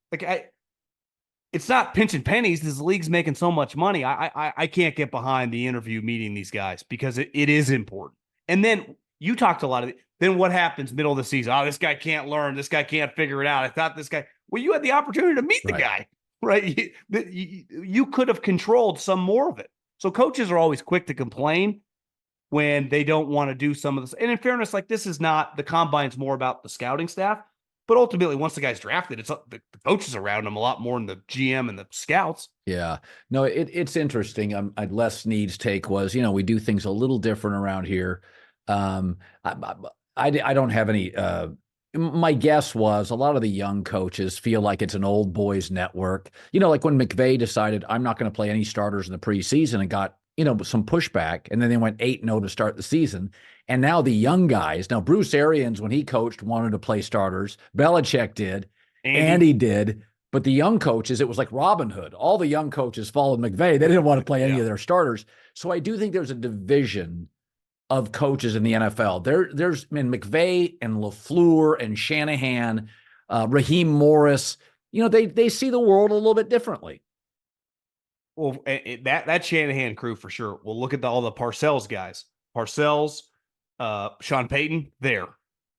It's not pinching pennies. This league's making so much money. I can't get behind the interview meeting these guys because it is important. And then you talked a lot of it. Then what happens middle of the season? Oh, this guy can't learn. This guy can't figure it out. I thought this guy. Well, you had the opportunity to meet the guy, right? You could have controlled some more of it. So coaches are always quick to complain when they don't want to do some of this. And in fairness, like, this is not, the combine's more about the scouting staff, but ultimately once the guy's drafted, it's the coaches around him a lot more than the GM and the scouts.
Yeah, no, it's interesting. Les Snead's take was, we do things a little different around here. I don't have any. My guess was a lot of the young coaches feel like it's an old boys network. Like when McVay decided I'm not going to play any starters in the preseason and got some pushback, and then they went 8-0 to start the season. And now the young guys. Now Bruce Arians, when he coached, wanted to play starters. Belichick did, Andy did. But the young coaches, it was like Robin Hood. All the young coaches followed McVay. They didn't want to play any of their starters. So I do think there's a division of coaches in the NFL. There's McVay and LaFleur and Shanahan, Raheem Morris. They see the world a little bit differently.
Well, that Shanahan crew for sure. Well, look at all the Parcells guys. Parcells, Sean Payton, there.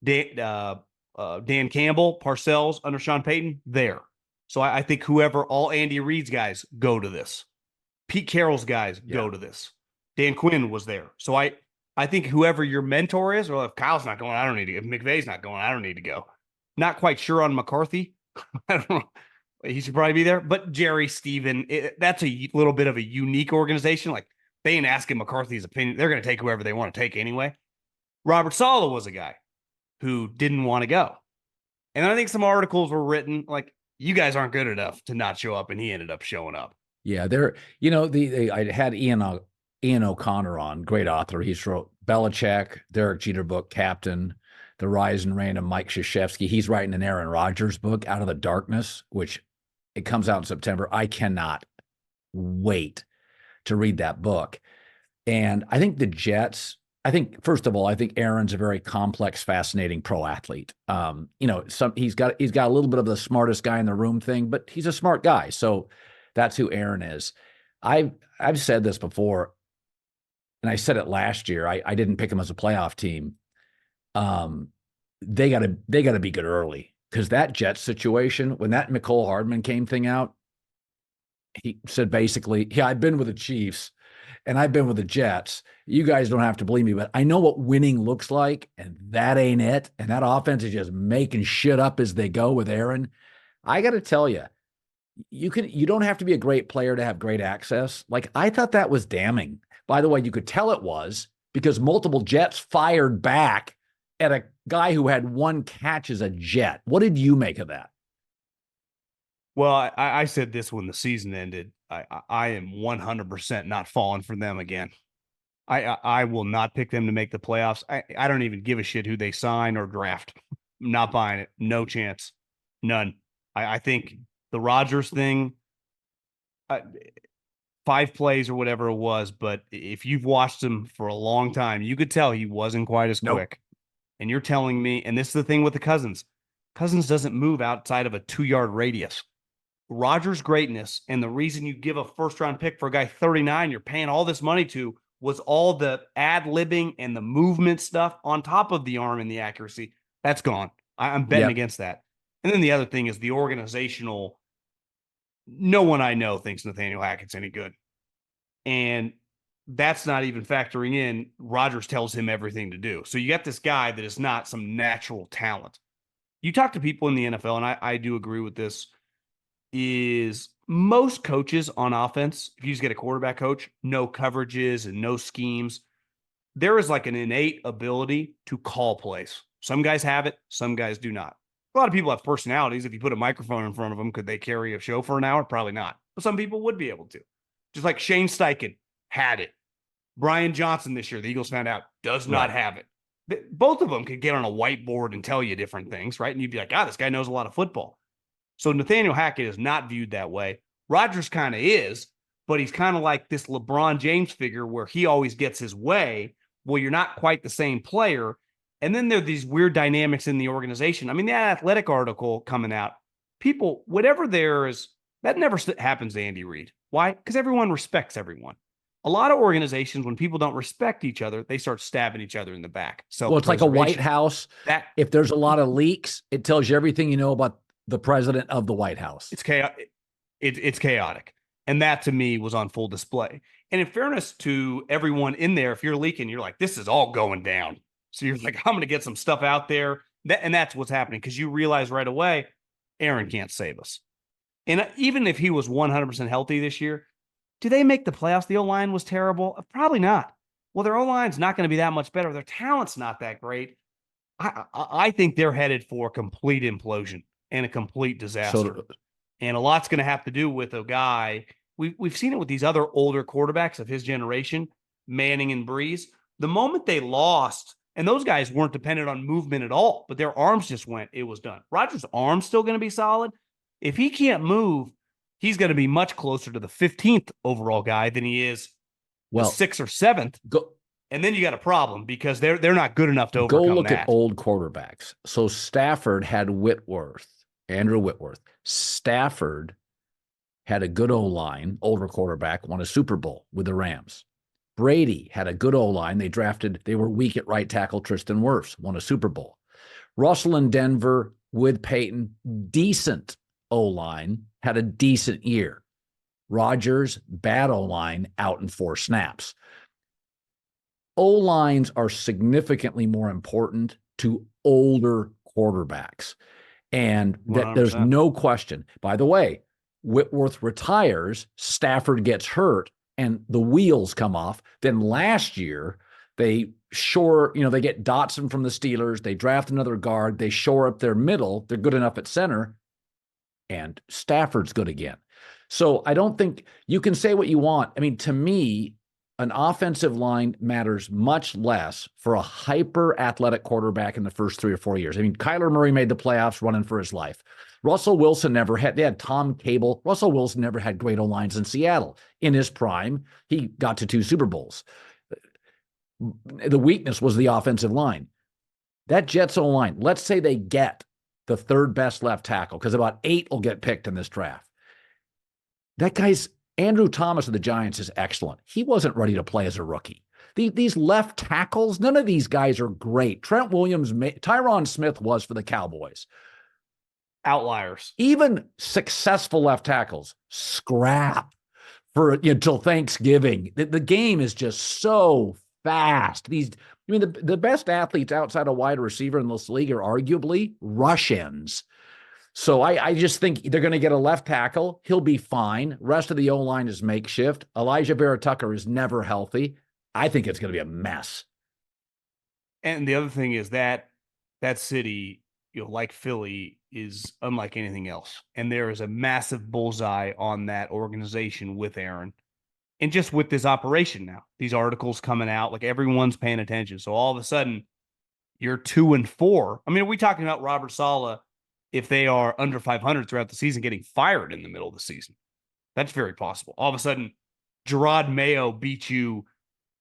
Dan Campbell, Parcells under Sean Payton, there. So I think all Andy Reid's guys go to this. Pete Carroll's guys go to this. Dan Quinn was there. So I think whoever your mentor is, or if Kyle's not going, I don't need to go. If McVay's not going, I don't need to go. Not quite sure on McCarthy. I don't know. He should probably be there. But Jerry, Steven, that's a little bit of a unique organization. Like, they ain't asking McCarthy's opinion. They're going to take whoever they want to take anyway. Robert Saleh was a guy who didn't want to go. And I think some articles were written like, you guys aren't good enough to not show up, and he ended up showing up.
Yeah, I had Ian O'Connor on, great author. He's wrote Belichick, Derek Jeter book, Captain, The Rise and Reign of Mike Krzyzewski. He's writing an Aaron Rodgers book, Out of the Darkness, which it comes out in September. I cannot wait to read that book. And I think the Jets, first of all, I think Aaron's a very complex, fascinating pro athlete. He's got a little bit of the smartest guy in the room thing, but he's a smart guy. So that's who Aaron is. I've said this before, and I said it last year. I didn't pick him as a playoff team. They gotta be good early, because that Jets situation, when that Mecole Hardman thing out, he said basically, yeah, I've been with the Chiefs and I've been with the Jets. You guys don't have to believe me, but I know what winning looks like, and that ain't it. And that offense is just making shit up as they go with Aaron. I got to tell you, you don't have to be a great player to have great access. Like, I thought that was damning. By the way, you could tell it was, because multiple Jets fired back at a guy who had one catch as a Jet. What did you make of that?
Well, I said this when the season ended. I am 100% not falling for them again. I will not pick them to make the playoffs. I don't even give a shit who they sign or draft. I'm not buying it. No chance. None. I think the Rodgers thing, 5 plays or whatever it was, but if you've watched him for a long time, you could tell he wasn't quite as quick. And you're telling me, and this is the thing with the Cousins doesn't move outside of a 2-yard radius. Rodgers' greatness, and the reason you give a first-round pick for a guy 39 you're paying all this money to, was all the ad-libbing and the movement stuff on top of the arm and the accuracy. That's gone. I'm betting against that. And then the other thing is the organizational. No one I know thinks Nathaniel Hackett's any good. And that's not even factoring in Rodgers tells him everything to do. So you got this guy that is not some natural talent. You talk to people in the NFL, and I do agree with this, is most coaches on offense, if you just get a quarterback coach, no coverages and no schemes, there is like an innate ability to call plays. Some guys have it, some guys do not. A lot of people have personalities. If you put a microphone in front of them, could they carry a show for an hour? Probably not. But some people would be able to. Just like Shane Steichen had it. Brian Johnson this year, the Eagles found out, does not have it. Both of them could get on a whiteboard and tell you different things, right? And you'd be like, this guy knows a lot of football. So Nathaniel Hackett is not viewed that way. Rodgers kind of is, but he's kind of like this LeBron James figure where he always gets his way. Well, you're not quite the same player. And then there are these weird dynamics in the organization. I mean, that Athletic article coming out, people, whatever there is, that never happens to Andy Reid. Why? Because everyone respects everyone. A lot of organizations, when people don't respect each other, they start stabbing each other in the back. So,
well, it's like a White House. If there's a lot of leaks, it tells you everything you know about the president of the White House.
It's chaotic. It's chaotic. And that, to me, was on full display. And in fairness to everyone in there, if you're leaking, you're like, this is all going down. So you're like, I'm going to get some stuff out there. And that's what's happening, because you realize right away, Aaron can't save us. And even if he was 100% healthy this year, do they make the playoffs? The O-line was terrible. Probably not. Well, their O-line's not going to be that much better. Their talent's not that great. I think they're headed for a complete implosion and a complete disaster.
So,
And a lot's going to have to do with a guy. We've seen it with these other older quarterbacks of his generation, Manning and Breeze. The moment they lost, and those guys weren't dependent on movement at all, but their arms just went, it was done. Rodgers' arm's still going to be solid. If he can't move, he's going to be much closer to the 15th overall guy than he is the 6th or 7th. And then you got a problem because they're not good enough to overcome that.
Go look at old quarterbacks. So Stafford had Andrew Whitworth. Stafford had a good O-line, older quarterback, won a Super Bowl with the Rams. Brady had a good O-line. They were weak at right tackle. Tristan Wirfs won a Super Bowl. Russell in Denver with Peyton, decent O-line, had a decent year. Rodgers, bad O-line, out in 4 snaps. O-lines are significantly more important to older quarterbacks. And there's no question. By the way, Whitworth retires, Stafford gets hurt, and the wheels come off. Then last year, they get Dotson from the Steelers. They draft another guard. They shore up their middle. They're good enough at center. And Stafford's good again. So I don't think you can say what you want. I mean, to me, an offensive line matters much less for a hyper-athletic quarterback in the first 3 or 4 years. I mean, Kyler Murray made the playoffs running for his life. Russell Wilson they had Tom Cable. Russell Wilson never had great O-lines in Seattle. In his prime, he got to 2 Super Bowls. The weakness was the offensive line. That Jets O-line, let's say they get the 3rd best left tackle, because about 8 will get picked in this draft. That guy's Andrew Thomas of the Giants is excellent. He wasn't ready to play as a rookie. These left tackles, none of these guys are great. Trent Williams, Tyron Smith was for the Cowboys.
Outliers.
Even successful left tackles, scrap for until Thanksgiving. The game is just so fast. The best athletes outside a wide receiver in this league are arguably rush-ins. So I just think they're going to get a left tackle. He'll be fine. Rest of the O-line is makeshift. Elijah Vera-Tucker is never healthy. I think it's going to be a mess.
And the other thing is that city, like Philly, is unlike anything else. And there is a massive bullseye on that organization with Aaron. And just with this operation now, these articles coming out, like everyone's paying attention. So all of a sudden, you're 2-4. I mean, are we talking about Robert Saleh, if they are under 500 throughout the season, getting fired in the middle of the season? That's very possible. All of a sudden, Gerard Mayo beat you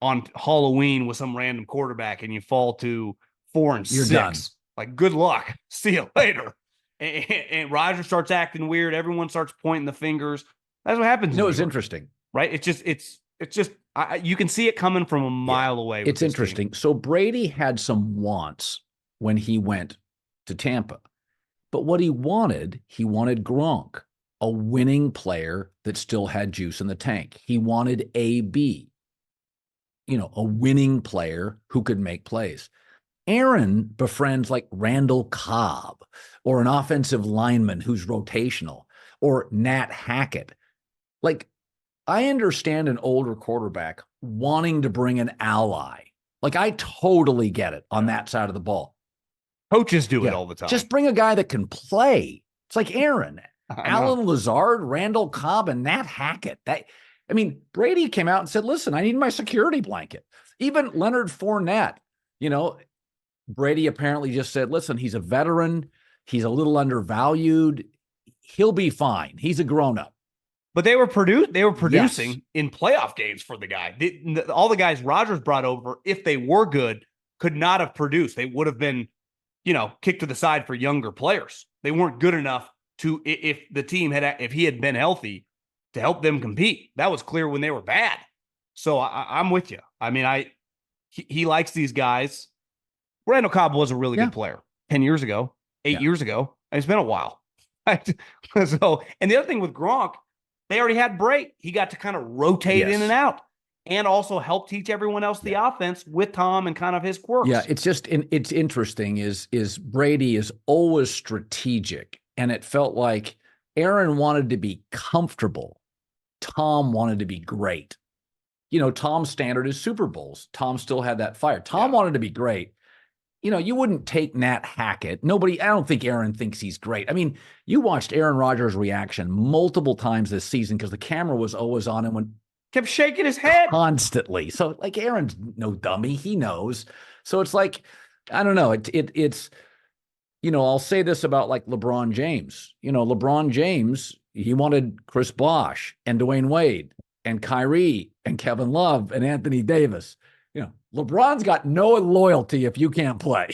on Halloween with some random quarterback and you fall to 4-6.
You're done.
Like, good luck. See you later. And Rodgers starts acting weird. Everyone starts pointing the fingers. That's what happens.
It's interesting.
Right? It's just you can see it coming from a mile away.
It's interesting. So Brady had some wants when he went to Tampa. But what he wanted Gronk, a winning player that still had juice in the tank. He wanted AB, a winning player who could make plays. Aaron befriends like Randall Cobb or an offensive lineman who's rotational or Nat Hackett. Like, I understand an older quarterback wanting to bring an ally. Like, I totally get it on that side of the ball.
Coaches do it all the time.
Just bring a guy that can play. It's like Aaron, Alan Lazard, Randall Cobb, and Nat Hackett. Brady came out and said, listen, I need my security blanket. Even Leonard Fournette, Brady apparently just said, listen, he's a veteran. He's a Undervalued. He'll be fine. He's a grown-up.
But they were producing in playoff games for the guy. All the guys Rodgers brought over, if they were good, could not have produced. They would have been, kicked to the side for younger players. They weren't good enough to, if he had been healthy, to help them compete. That was clear when they were bad. So I'm with you. I mean, he likes these guys. Randall Cobb was a really good player 10 years ago, 8 years ago. It's been a while. So, and the other thing with Gronk, they already had Bray. He got to kind of rotate in and out and also help teach everyone else the offense with Tom and kind of his quirks.
Yeah, it's interesting is Brady is always strategic, and it felt like Aaron wanted to be comfortable. Tom wanted to be great. Tom's standard is Super Bowls. Tom still had that fire. Tom wanted to be great. you wouldn't take Nat Hackett. I don't think Aaron thinks he's great. I mean, you watched Aaron Rodgers' reaction multiple times this season because the camera was always on him when
kept shaking his head
constantly. So like Aaron's no dummy. He knows. So it's like, I don't know. It's, I'll say this about like LeBron James. LeBron James, he wanted Chris Bosh and Dwayne Wade and Kyrie and Kevin Love and Anthony Davis. LeBron's got no loyalty if you can't play.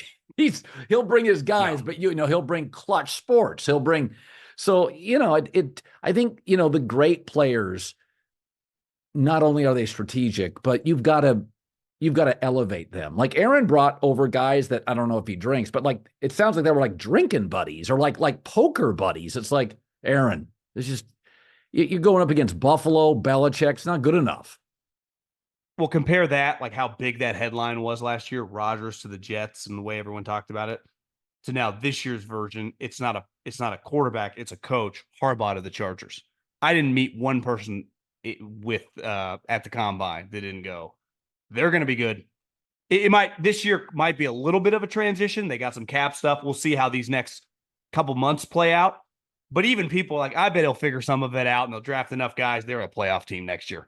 He'll bring his guys, but he'll bring clutch sports. He'll bring, so I think the great players, not only are they strategic, but you've got to elevate them. Like Aaron brought over guys that I don't know if he drinks, but like it sounds like they were like drinking buddies or like poker buddies. It's like, Aaron, it's just you're going up against Buffalo, Belichick. It's not good enough.
Well, compare that, like how big that headline was last year, Rodgers to the Jets, and the way everyone talked about it, to now this year's version. It's not a quarterback, it's a coach, Harbaugh to the Chargers. I didn't meet one person with at the combine that didn't go, they're going to be good. This year might be a little bit of a transition. They got some cap stuff. We'll see how these next couple months play out. But even people like, I bet he'll figure some of it out and they'll draft enough guys. They're a playoff team next year.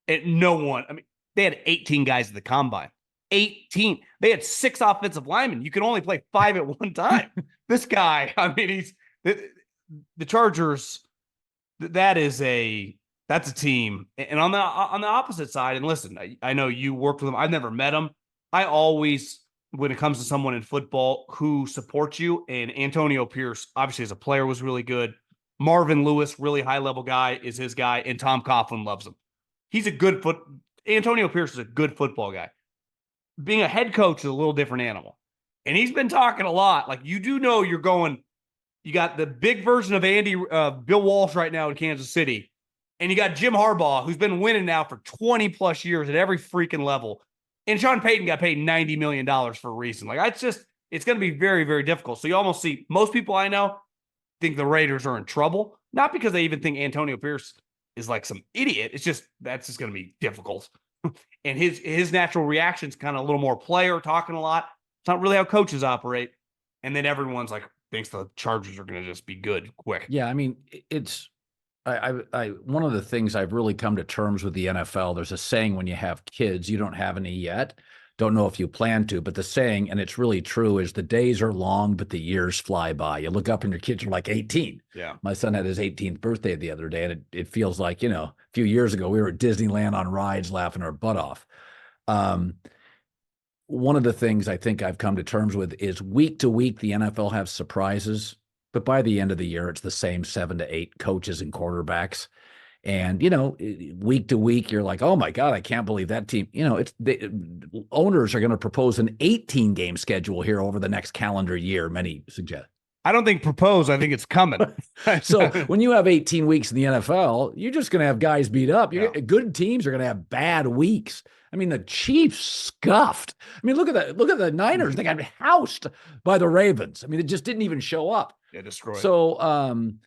They had 18 guys at the combine. 18. They had 6 offensive linemen. You can only play 5 at one time. This guy, he's the Chargers. That's a team. And on the opposite side, and listen, I know you worked with them. I've never met them. I always, when it comes to someone in football who supports you, and Antonio Pierce, obviously as a player, was really good. Marvin Lewis, really high level guy, is his guy, and Tom Coughlin loves him. He's a good Antonio Pierce is a good football guy. Being a head coach is a little different animal. And he's been talking a lot. Like, you do know you got the big version of Bill Walsh right now in Kansas City. And you got Jim Harbaugh, who's been winning now for 20 plus years at every freaking level. And Sean Payton got paid $90 million for a reason. Like, it's going to be very, very difficult. So you almost see most people I know think the Raiders are in trouble. Not because they even think Antonio Pierce is like some idiot. It's just, that's just going to be difficult. And his natural reaction is kind of a little more player, talking a lot. It's not really how coaches operate. And then everyone's like, thinks the Chargers are going to just be good quick.
Yeah. I mean, one of the things I've really come to terms with the NFL, there's a saying when you have kids, you don't have any yet. Don't know if you plan to, but the saying, and it's really true, is the days are long, but the years fly by. You look up and your kids are like 18.
Yeah.
My son had his 18th birthday the other day, and it feels like, a few years ago, we were at Disneyland on rides laughing our butt off. One of the things I think I've come to terms with is week to week, the NFL has surprises, but by the end of the year, it's the same 7 to 8 coaches and quarterbacks. And, week to week, you're like, oh my God, I can't believe that team. Owners are going to propose an 18-game schedule here over the next calendar year, many suggest.
I don't think propose. I think it's coming.
So when you have 18 weeks in the NFL, you're just going to have guys beat up. Good teams are going to have bad weeks. I mean, the Chiefs scuffed. I mean, look at the Niners. They got housed by the Ravens. I mean, it just didn't even show up.
Yeah, destroyed.
So,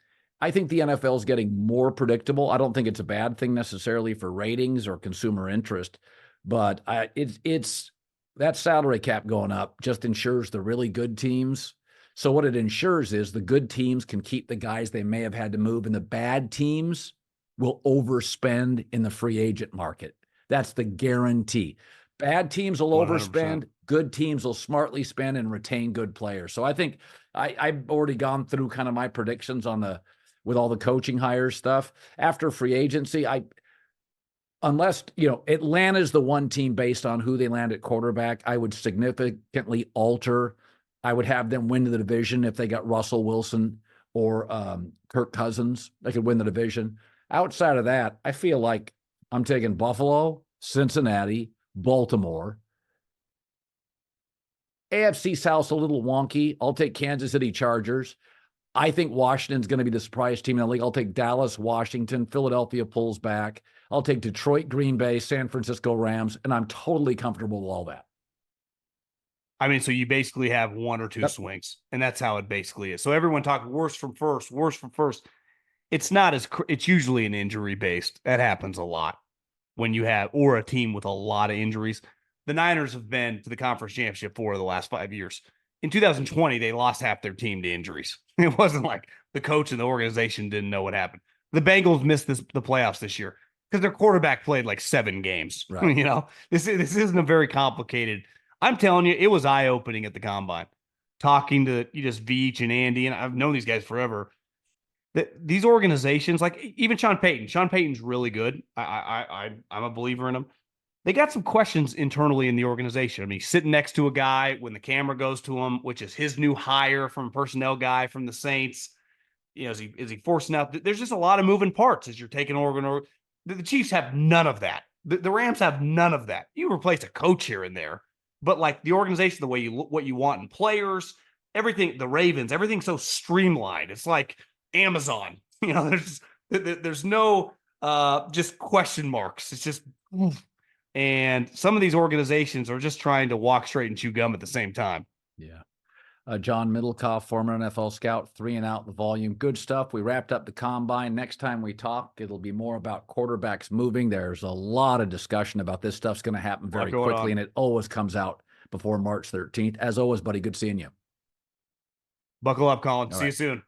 I think the NFL is getting more predictable. I don't think it's a bad thing necessarily for ratings or consumer interest, but it's that salary cap going up just ensures the really good teams. So what it ensures is the good teams can keep the guys they may have had to move, and the bad teams will overspend in the free agent market. That's the guarantee. Bad teams will 100%. Overspend. Good teams will smartly spend and retain good players. So I think I've already gone through kind of my predictions with all the coaching hire stuff. After free agency, unless, Atlanta's the one team based on who they land at quarterback, I would significantly alter. I would have them win the division if they got Russell Wilson or Kirk Cousins. They could win the division. Outside of that, I feel like I'm taking Buffalo, Cincinnati, Baltimore. AFC South's a little wonky. I'll take Kansas City Chargers. I think Washington's going to be the surprise team in the league. I'll take Dallas, Washington, Philadelphia pulls back. I'll take Detroit, Green Bay, San Francisco Rams, and I'm totally comfortable with all that.
I mean, so you basically have one or two swings, and that's how it basically is. So everyone talks worst from first. It's usually an injury based. That happens a lot when you have, or a team with a lot of injuries. the Niners have been to the conference championship 4 of the last 5 years. In 2020, they lost half their team to injuries. It wasn't like the coach and the organization didn't know what happened. The Bengals missed the playoffs this year because their quarterback played like 7 games.
Right.
You know, this isn't a very complicated. I'm telling you, it was eye-opening at the combine. Talking to just Veach and Andy, and I've known these guys forever. These organizations, like even Sean Payton. Sean Payton's really good. I'm a believer in him. They got some questions internally in the organization. I mean, he's sitting next to a guy when the camera goes to him, which is his new hire from a personnel guy from the Saints. You know, is he forcing out? There's just a lot of moving parts as you're taking Oregon. The Chiefs have none of that. The Rams have none of that. You replace a coach here and there, but like the organization, the way you look, what you want in players, everything. The Ravens, everything's so streamlined. It's like Amazon. You know, there's no just question marks. It's just. And some of these organizations are just trying to walk straight and chew gum at the same time.
Yeah. John Middlekauff, former NFL scout, 3 and out the volume. Good stuff. We wrapped up the combine. Next time we talk, it'll be more about quarterbacks moving. There's a lot of discussion about this stuff's going to happen very quickly, and it always comes out before March 13th. As always, buddy, good seeing you.
Buckle up, Colin. See you
right.
soon.